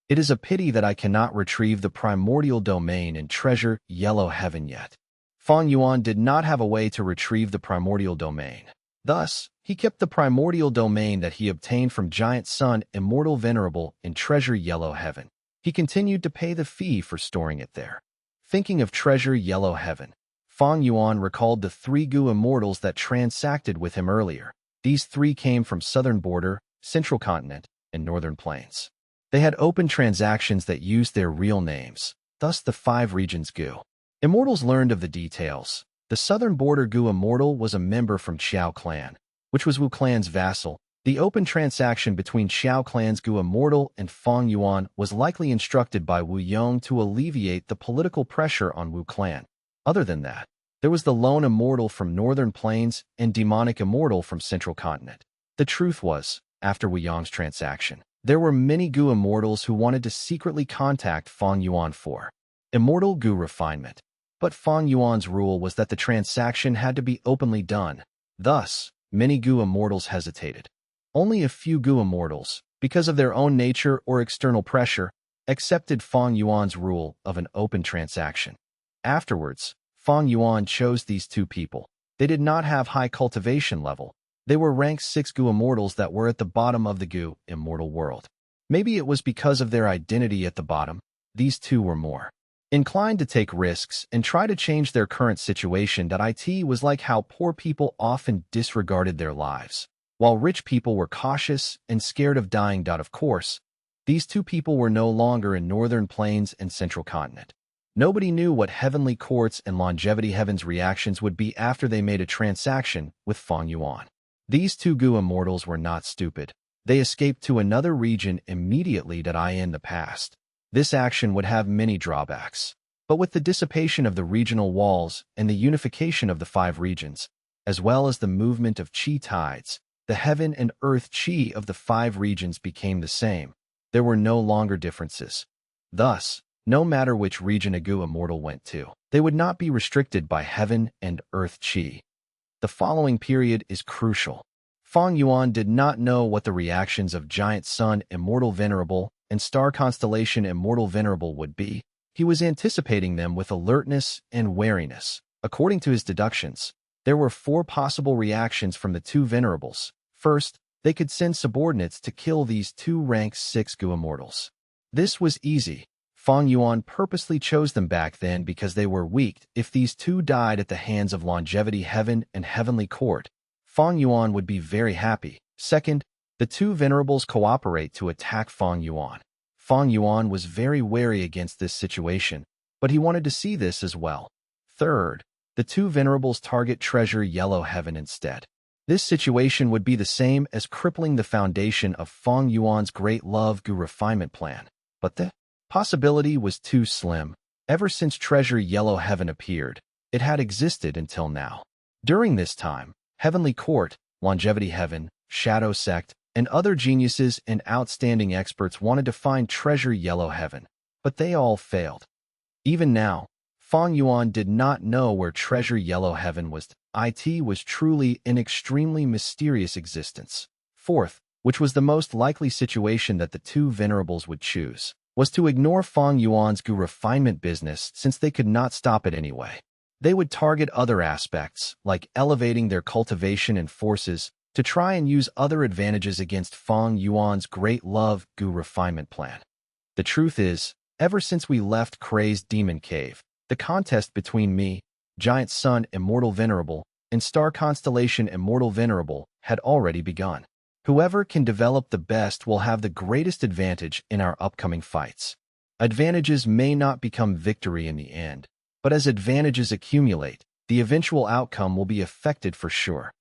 It is a pity that I cannot retrieve the primordial domain and treasure yellow heaven yet. Fang Yuan did not have a way to retrieve the primordial domain. Thus, he kept the primordial domain that he obtained from Giant Sun Immortal Venerable in Treasure Yellow Heaven. He continued to pay the fee for storing it there. Thinking of Treasure Yellow Heaven, Fang Yuan recalled the 3 goo immortals that transacted with him earlier. These 3 came from Southern Border, Central Continent, and Northern Plains. They had open transactions that used their real names, thus the 5 regions goo. Immortals learned of the details. The Southern Border goo immortal was a member from Xiao Clan, which was Wu Clan's vassal. The open transaction between Xiao Clan's goo immortal and Fang Yuan was likely instructed by Wu Yong to alleviate the political pressure on Wu Clan. Other than that, there was the lone immortal from Northern Plains and demonic immortal from Central Continent. The truth was, after Wu Yong's transaction, there were many goo immortals who wanted to secretly contact Fang Yuan for immortal goo refinement. But Fang Yuan's rule was that the transaction had to be openly done. Thus, many goo immortals hesitated. Only a few goo immortals, because of their own nature or external pressure, accepted Fang Yuan's rule of an open transaction. Afterwards, Fang Yuan chose these 2 people. They did not have high cultivation level. They were rank 6 goo immortals that were at the bottom of the goo immortal world. Maybe it was because of their identity at the bottom. These 2 were more inclined to take risks and try to change their current situation. It was like how poor people often disregarded their lives, while rich people were cautious and scared of dying. Of course, these 2 people were no longer in Northern Plains and Central Continent. Nobody knew what Heavenly Courts and Longevity Heaven's reactions would be after they made a transaction with Fang Yuan. These 2 goo immortals were not stupid. They escaped to another region immediately. In the past, this action would have many drawbacks. But with the dissipation of the regional walls and the unification of the 5 regions, as well as the movement of chi tides, the heaven and earth chi of the 5 regions became the same. There were no longer differences. Thus, no matter which region a goo immortal went to, they would not be restricted by heaven and earth chi. The following period is crucial. Fang Yuan did not know what the reactions of Giant Sun Immortal Venerable and Star Constellation Immortal Venerable would be. He was anticipating them with alertness and wariness. According to his deductions, there were 4 possible reactions from the 2 venerables. First, they could send subordinates to kill these 2 rank 6 goo immortals. This was easy. Fang Yuan purposely chose them back then because they were weak. If these 2 died at the hands of Longevity Heaven and Heavenly Court, Fang Yuan would be very happy. Second, the 2 venerables cooperate to attack Fang Yuan. Fang Yuan was very wary against this situation, but he wanted to see this as well. Third, the 2 venerables target Treasure Yellow Heaven instead. This situation would be the same as crippling the foundation of Fang Yuan's Great Love Goo Refinement Plan. But the possibility was too slim. Ever since Treasure Yellow Heaven appeared, it had existed until now. During this time, Heavenly Court, Longevity Heaven, Shadow Sect, and other geniuses and outstanding experts wanted to find Treasure Yellow Heaven, but they all failed. Even now, Fang Yuan did not know where Treasure Yellow Heaven was. It was truly an extremely mysterious existence. Fourth, which was the most likely situation that the 2 venerables would choose, was to ignore Fang Yuan's goo refinement business since they could not stop it anyway. They would target other aspects, like elevating their cultivation and forces, to try and use other advantages against Fang Yuan's Great Love Goo Refinement Plan. The truth is, ever since we left Crazed Demon Cave, the contest between me, Giant Sun Immortal Venerable, and Star Constellation Immortal Venerable had already begun. Whoever can develop the best will have the greatest advantage in our upcoming fights. Advantages may not become victory in the end, but as advantages accumulate, the eventual outcome will be affected for sure.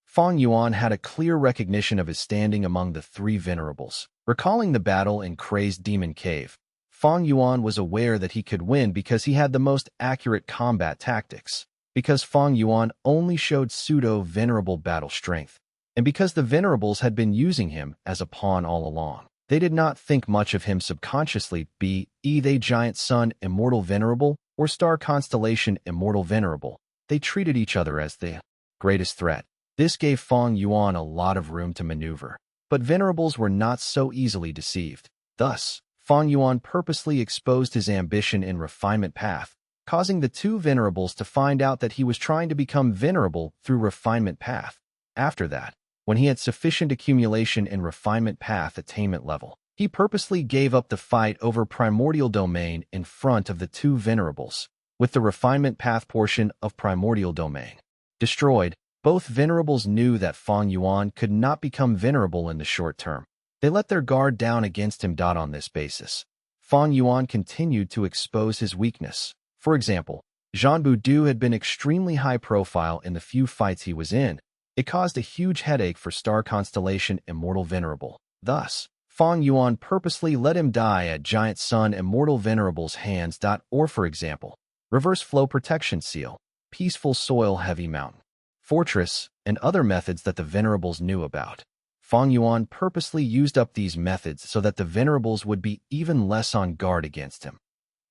Fang Yuan had a clear recognition of his standing among the 3 venerables. Recalling the battle in Crazed Demon Cave, Fang Yuan was aware that he could win because he had the most accurate combat tactics, because Fang Yuan only showed pseudo-venerable battle strength, and because the venerables had been using him as a pawn all along. They did not think much of him subconsciously, be they giant sun, immortal venerable, or star constellation, immortal venerable. They treated each other as the greatest threat. This gave Fang Yuan a lot of room to maneuver. But venerables were not so easily deceived. Thus, Fang Yuan purposely exposed his ambition in refinement path, causing the two venerables to find out that he was trying to become venerable through refinement path. After that, when he had sufficient accumulation in refinement path attainment level, he purposely gave up the fight over primordial domain in front of the two venerables. With the refinement path portion of primordial domain destroyed, both venerables knew that Fang Yuan could not become venerable in the short term. They let their guard down against him. On this basis, Fang Yuan continued to expose his weakness. For example, Zhan Budu had been extremely high profile in the few fights he was in. It caused a huge headache for star constellation immortal venerable. Thus, Fang Yuan purposely let him die at giant sun immortal venerable's hands. Or for example, reverse flow protection seal, peaceful soil heavy mountain, fortress, and other methods that the venerables knew about. Fang Yuan purposely used up these methods so that the venerables would be even less on guard against him.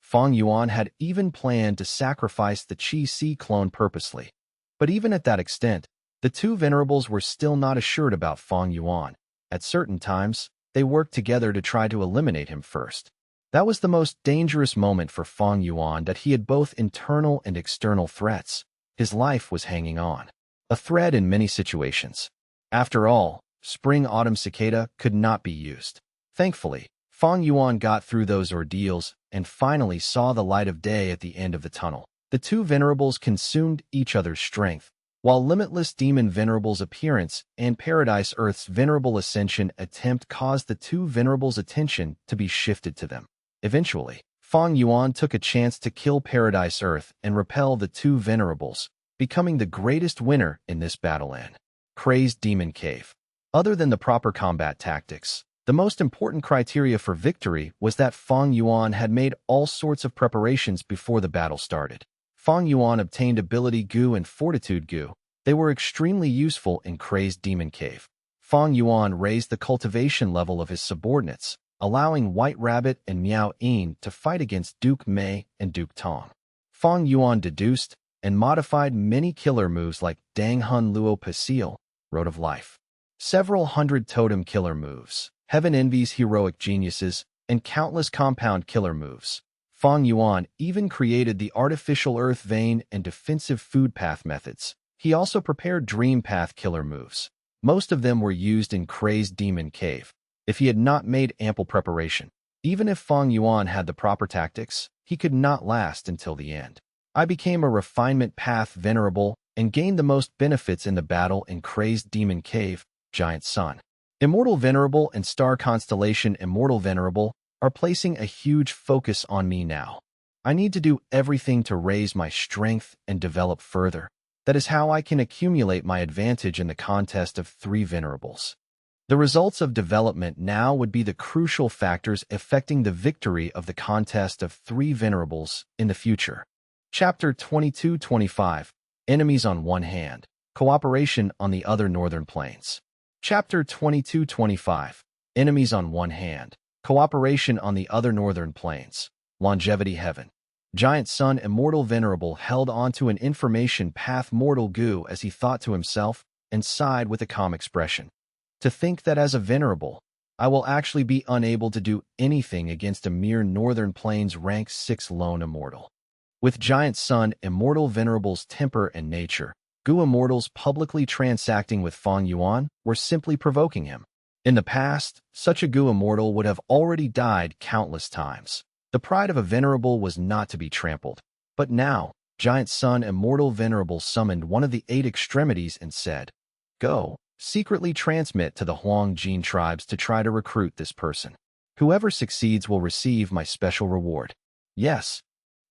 Fang Yuan had even planned to sacrifice the Qi Si clone purposely. But even at that extent, the two venerables were still not assured about Fang Yuan. At certain times, they worked together to try to eliminate him first. That was the most dangerous moment for Fang Yuan, that he had both internal and external threats. His life was hanging on a thread in many situations. After all, spring-autumn cicada could not be used. Thankfully, Fang Yuan got through those ordeals and finally saw the light of day at the end of the tunnel. The two venerables consumed each other's strength, while limitless demon venerable's appearance and Paradise Earth's venerable ascension attempt caused the two venerables' attention to be shifted to them. Eventually, Fang Yuan took a chance to kill Paradise Earth and repel the two venerables, becoming the greatest winner in this battle in Crazed Demon Cave. Other than the proper combat tactics, the most important criteria for victory was that Fang Yuan had made all sorts of preparations before the battle started. Fang Yuan obtained ability Gu and fortitude Gu. They were extremely useful in Crazed Demon Cave. Fang Yuan raised the cultivation level of his subordinates, allowing White Rabbit and Miao Yin to fight against Duke Mei and Duke Tong. Fang Yuan deduced and modified many killer moves like Dang Hun Luo Pasil, Road of Life, several hundred totem killer moves, Heaven Envy's heroic geniuses, and countless compound killer moves. Fang Yuan even created the artificial earth vein and defensive food path methods. He also prepared dream path killer moves. Most of them were used in Crazed Demon Cave. If he had not made ample preparation, even if Fang Yuan had the proper tactics, he could not last until the end. I became a refinement path venerable and gained the most benefits in the battle in Crazed Demon Cave, Giant Sun. Immortal Venerable and Star Constellation Immortal Venerable are placing a huge focus on me now. I need to do everything to raise my strength and develop further. That is how I can accumulate my advantage in the contest of three venerables. The results of development now would be the crucial factors affecting the victory of the contest of three venerables in the future. Chapter 22-25, Enemies on one hand, Cooperation on the other Northern Plains. Chapter 22-25, Enemies on one hand, Cooperation on the other Northern Plains. Longevity Heaven. Giant Sun Immortal Venerable held onto an information path mortal Gu as he thought to himself and sighed with a calm expression. To think that as a venerable, I will actually be unable to do anything against a mere Northern Plains rank 6 lone immortal. With Giant Sun Immortal Venerable's temper and nature, Gu immortals publicly transacting with Fang Yuan were simply provoking him. In the past, such a Gu immortal would have already died countless times. The pride of a venerable was not to be trampled. But now, Giant Sun Immortal Venerable summoned one of the 8 extremities and said, "Go, secretly transmit to the Huang Jin tribes to try to recruit this person. Whoever succeeds will receive my special reward." Yes.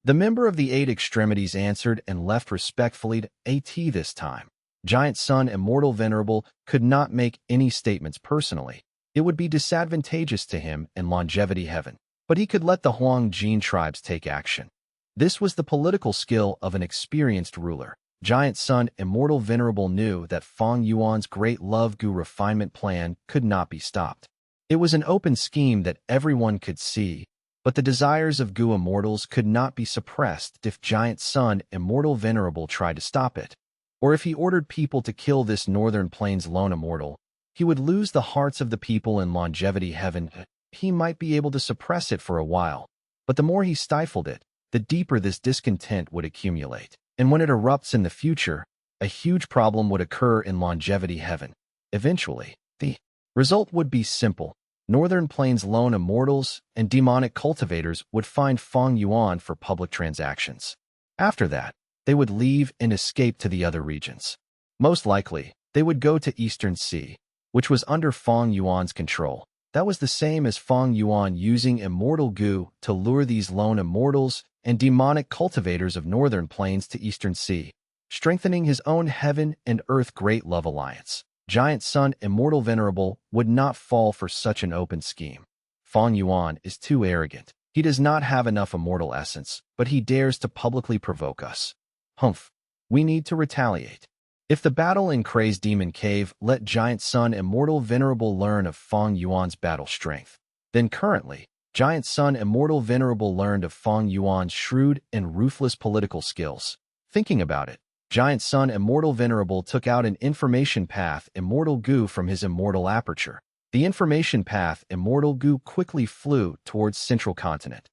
The member of the 8 extremities answered and left respectfully to AT this time. Giant Sun Immortal Venerable could not make any statements personally. It would be disadvantageous to him in Longevity Heaven. But he could let the Huang Jin tribes take action. This was the political skill of an experienced ruler. Giant Sun Immortal Venerable knew that Fang Yuan's great love Gu refinement plan could not be stopped. It was an open scheme that everyone could see, but the desires of Gu immortals could not be suppressed if Giant Sun Immortal Venerable tried to stop it. Or if he ordered people to kill this Northern Plains lone immortal, he would lose the hearts of the people in longevity heaven. He might be able to suppress it for a while, but the more he stifled it, the deeper this discontent would accumulate. And when it erupts in the future, a huge problem would occur in longevity heaven. Eventually, the result would be simple. Northern Plains lone immortals and demonic cultivators would find Fang Yuan for public transactions. After that, they would leave and escape to the other regions. Most likely, they would go to Eastern Sea, which was under Fang Yuan's control. That was the same as Fang Yuan using immortal Gu to lure these lone immortals and demonic cultivators of Northern Plains to Eastern Sea, strengthening his own heaven and earth great love alliance. Giant Sun Immortal Venerable would not fall for such an open scheme. Fang Yuan is too arrogant. He does not have enough immortal essence, but he dares to publicly provoke us. Humph. We need to retaliate. If the battle in Kray's Demon Cave let Giant Sun Immortal Venerable learn of Fang Yuan's battle strength, then currently, Giant Sun Immortal Venerable learned of Fang Yuan's shrewd and ruthless political skills. Thinking about it, Giant Sun Immortal Venerable took out an information path Immortal Gu from his immortal aperture. The information path Immortal Gu quickly flew towards Central Continent.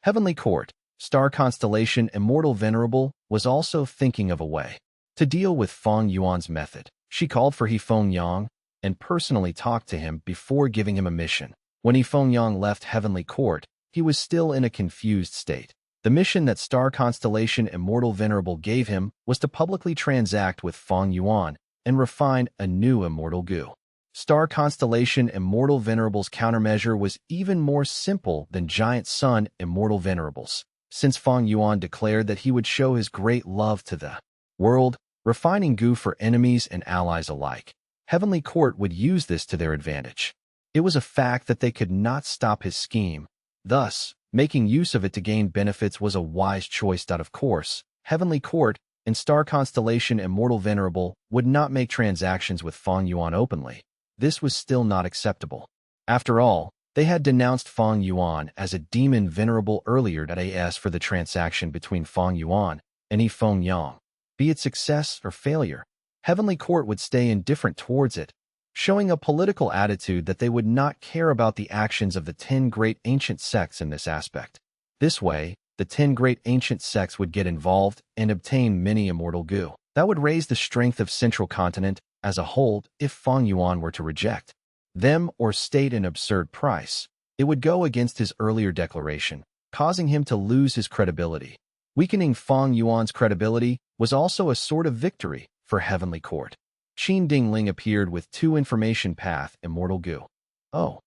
Heavenly Court, Star Constellation Immortal Venerable was also thinking of a way to deal with Fang Yuan's method. She called for Feng Yang and personally talked to him before giving him a mission. When Feng Yang left Heavenly Court, he was still in a confused state. The mission that Star Constellation Immortal Venerable gave him was to publicly transact with Fang Yuan and refine a new Immortal Gu. Star Constellation Immortal Venerable's countermeasure was even more simple than Giant Sun Immortal Venerable's. Since Fang Yuan declared that he would show his great love to the world, refining Gu for enemies and allies alike, Heavenly Court would use this to their advantage. It was a fact that they could not stop his scheme. Thus, making use of it to gain benefits was a wise choice. Of course, Heavenly Court and Star Constellation Immortal Venerable would not make transactions with Fang Yuan openly. This was still not acceptable. After all, they had denounced Fang Yuan as a demon venerable earlier as for the transaction between Fang Yuan and Feng Yang. Be it success or failure, Heavenly Court would stay indifferent towards it, showing a political attitude that they would not care about the actions of the 10 great ancient sects in this aspect. This way, the 10 great ancient sects would get involved and obtain many immortal Gu. That would raise the strength of Central Continent as a whole if Fang Yuan were to reject them or state an absurd price. It would go against his earlier declaration, causing him to lose his credibility. Weakening Fang Yuan's credibility was also a sort of victory for Heavenly Court. Qin Dingling appeared with 2 information path Immortal Gu. Oh.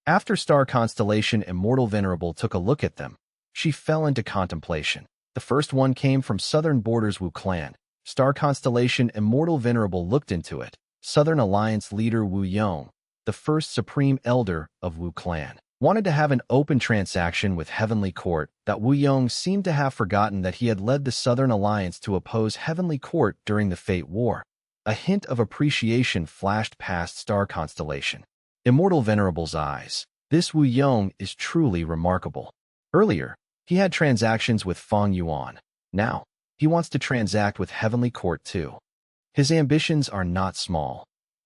After Star Constellation Immortal Venerable took a look at them, she fell into contemplation. The first one came from Southern Borders Wu Clan. Star Constellation Immortal Venerable looked into it. Southern Alliance leader Wu Yong, the first Supreme Elder of Wu Clan, wanted to have an open transaction with Heavenly Court. That Wu Yong seemed to have forgotten that he had led the Southern Alliance to oppose Heavenly Court during the Fate War. A hint of appreciation flashed past Star Constellation Immortal Venerable's eyes. This Wu Yong is truly remarkable. Earlier, he had transactions with Fang Yuan. Now, he wants to transact with Heavenly Court too. His ambitions are not small,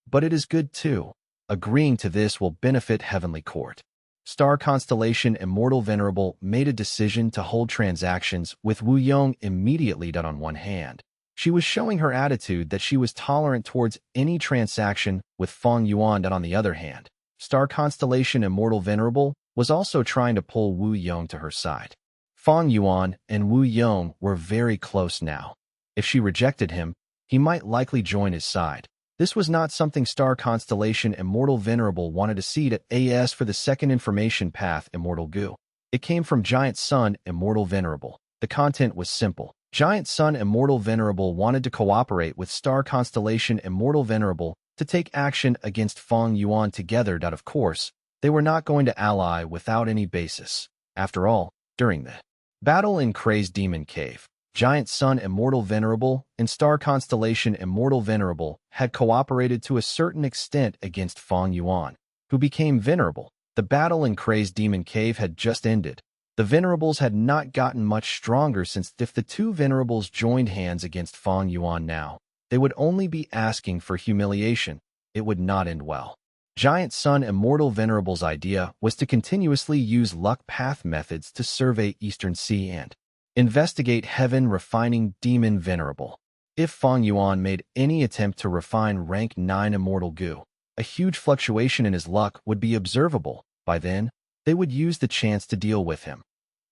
but it is good too. Agreeing to this will benefit Heavenly Court. Star Constellation Immortal Venerable made a decision to hold transactions with Wu Yong immediately. On one hand, she was showing her attitude that she was tolerant towards any transaction with Fang Yuan. On the other hand, Star Constellation Immortal Venerable was also trying to pull Wu Yong to her side. Fang Yuan and Wu Yong were very close now. If she rejected him, he might likely join his side. This was not something Star Constellation Immortal Venerable wanted to see as for the second information path Immortal Gu. It came from Giant Sun Immortal Venerable. The content was simple. Giant Sun Immortal Venerable wanted to cooperate with Star Constellation Immortal Venerable to take action against Fang Yuan together. Of course, they were not going to ally without any basis. After all, during the battle in Kray's Demon Cave, Giant Sun Immortal Venerable and Star Constellation Immortal Venerable had cooperated to a certain extent against Fang Yuan. who became venerable. The battle in Kray's demon cave had just ended. The venerables had not gotten much stronger since if the two venerables joined hands against Fang Yuan now, they would only be asking for humiliation. It would not end well. Giant Sun Immortal Venerable's idea was to continuously use luck path methods to survey Eastern Sea and investigate heaven refining demon venerable. If Fang Yuan made any attempt to refine rank 9 immortal goo, a huge fluctuation in his luck would be observable. By then, they would use the chance to deal with him.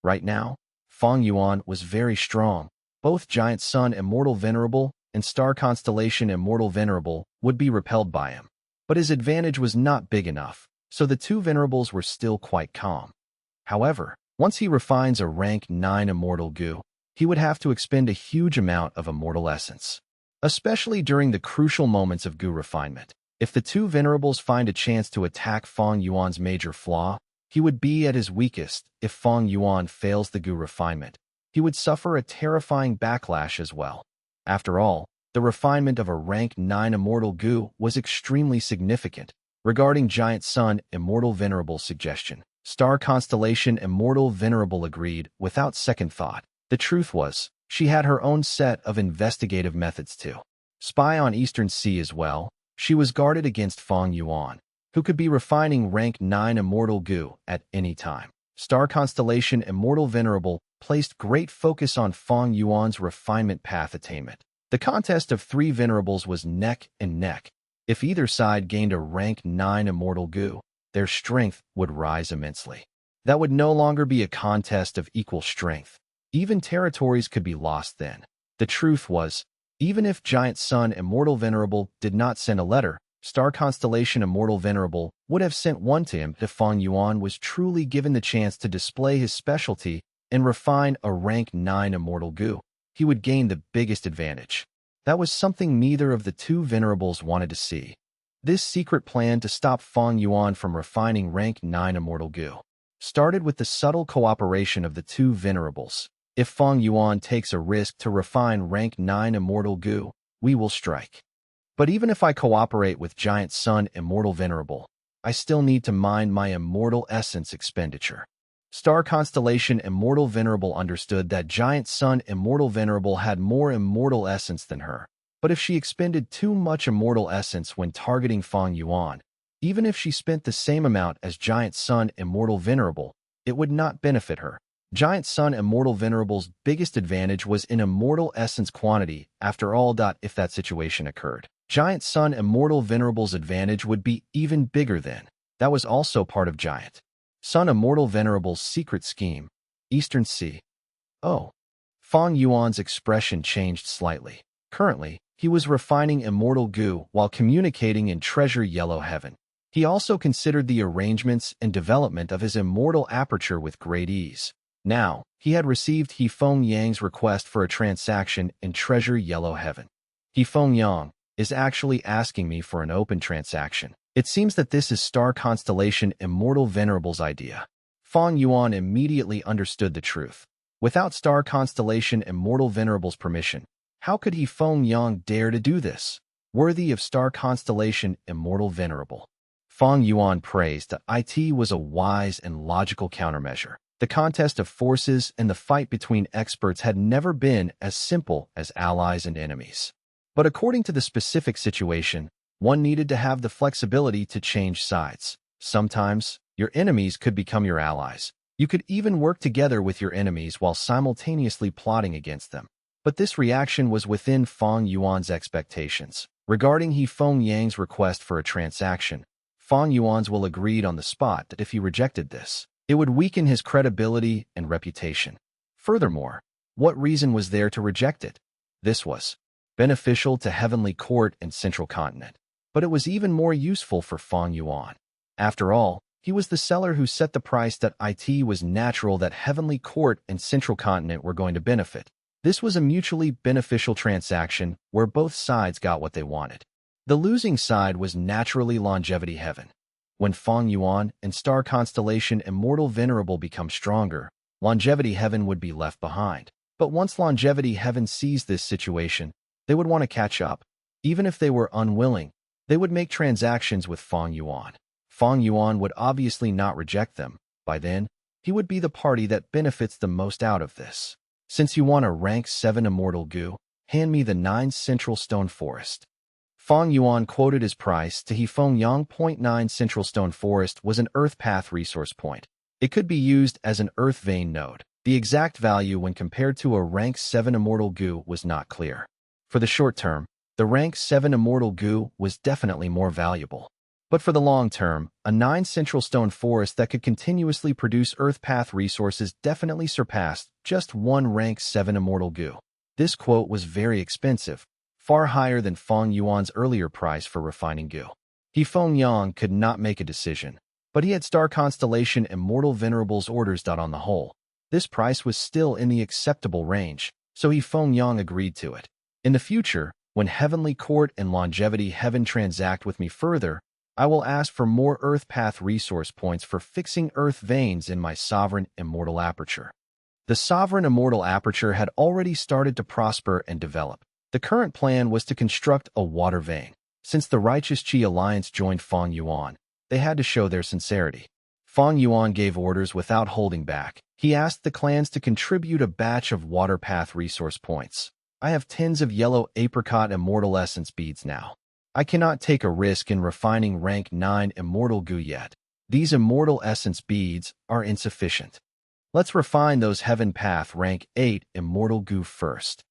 Right now, Fang Yuan was very strong. Both Giant Sun Immortal Venerable and Star Constellation Immortal Venerable would be repelled by him. But his advantage was not big enough, so the two venerables were still quite calm. However, once he refines a rank 9 immortal goo, he would have to expend a huge amount of immortal essence, especially during the crucial moments of goo refinement. If the two venerables find a chance to attack Fang Yuan's major flaw, he would be at his weakest. If Fang Yuan fails the goo refinement, he would suffer a terrifying backlash as well. After all, the refinement of a rank 9 immortal goo was extremely significant. Regarding Giant Sun Immortal Venerable's suggestion, Star Constellation Immortal Venerable agreed without second thought. The truth was, she had her own set of investigative methods to spy on Eastern Sea as well. She was guarded against Fang Yuan, who could be refining rank 9 immortal goo at any time. Star Constellation Immortal Venerable placed great focus on Fang Yuan's refinement path attainment. The contest of three venerables was neck and neck. If either side gained a rank 9 immortal goo, their strength would rise immensely. That would no longer be a contest of equal strength. Even territories could be lost then. The truth was, even if Giant Sun Immortal Venerable did not send a letter, Star Constellation Immortal Venerable would have sent one to him if Fang Yuan was truly given the chance to display his specialty and refine a rank 9 immortal goo. He would gain the biggest advantage. That was something neither of the two venerables wanted to see. This secret plan to stop Fang Yuan from refining rank 9 immortal goo started with the subtle cooperation of the two venerables. If Fang Yuan takes a risk to refine rank 9 immortal goo, we will strike. But even if I cooperate with Giant Sun Immortal Venerable, I still need to mind my immortal essence expenditure. Star Constellation Immortal Venerable understood that Giant Sun Immortal Venerable had more immortal essence than her, but if she expended too much immortal essence when targeting Fang Yuan, even if she spent the same amount as Giant Sun Immortal Venerable, it would not benefit her. Giant Sun Immortal Venerable's biggest advantage was in immortal essence quantity. After all, if that situation occurred, Giant Sun Immortal Venerable's advantage would be even bigger then. That was also part of Giant Sun Immortal Venerable's secret scheme. Eastern Sea. Oh. Fang Yuan's expression changed slightly. Currently, he was refining immortal goo while communicating in Treasure Yellow Heaven. He also considered the arrangements and development of his immortal aperture with great ease. Now, he had received He Feng Yang's request for a transaction in Treasure Yellow Heaven. He Feng Yang is actually asking me for an open transaction. It seems that this is Star Constellation Immortal Venerable's idea. Fang Yuan immediately understood the truth. Without Star Constellation Immortal Venerable's permission, how could He Feng Yang dare to do this? Worthy of Star Constellation Immortal Venerable. Fang Yuan praised that it was a wise and logical countermeasure. The contest of forces and the fight between experts had never been as simple as allies and enemies. But according to the specific situation, one needed to have the flexibility to change sides. Sometimes, your enemies could become your allies. You could even work together with your enemies while simultaneously plotting against them. But this reaction was within Fang Yuan's expectations. Regarding He Feng Yang's request for a transaction, Fang Yuan's will agreed on the spot that if he rejected this, it would weaken his credibility and reputation. Furthermore, what reason was there to reject it? This was beneficial to Heavenly Court and Central Continent, but it was even more useful for Fang Yuan. After all, he was the seller who set the price that it was natural that Heavenly Court and Central Continent were going to benefit. This was a mutually beneficial transaction where both sides got what they wanted. The losing side was naturally Longevity Heaven. When Fang Yuan and Star Constellation Immortal Venerable become stronger, Longevity Heaven would be left behind. But once Longevity Heaven sees this situation, they would want to catch up. Even if they were unwilling, they would make transactions with Fang Yuan. Fang Yuan would obviously not reject them. By then, he would be the party that benefits the most out of this. Since you want a rank 7 immortal goo, hand me the 9 central stone forest. Fang Yuan quoted his price to Hefeng Yang. 9 Central Stone Forest was an Earth Path resource point. It could be used as an Earth Vein node. The exact value when compared to a rank 7 immortal goo was not clear. For the short term, the rank 7 immortal goo was definitely more valuable. But for the long term, a 9 Central Stone Forest that could continuously produce Earth Path resources definitely surpassed just one rank 7 immortal goo. This quote was very expensive, far higher than Fang Yuan's earlier price for refining goo. Hefeng Yang could not make a decision, but he had Star Constellation Immortal Venerables orders. On the whole, this price was still in the acceptable range, so Hefeng Yang agreed to it. In the future, when Heavenly Court and Longevity Heaven transact with me further, I will ask for more Earth Path resource points for fixing Earth veins in my Sovereign Immortal Aperture. The Sovereign Immortal Aperture had already started to prosper and develop. The current plan was to construct a water vein. Since the Righteous Qi Alliance joined Fang Yuan, they had to show their sincerity. Fang Yuan gave orders without holding back. He asked the clans to contribute a batch of water path resource points. I have tens of yellow apricot immortal essence beads now. I cannot take a risk in refining rank 9 immortal goo yet. These immortal essence beads are insufficient. Let's refine those heaven path rank 8 immortal goo first.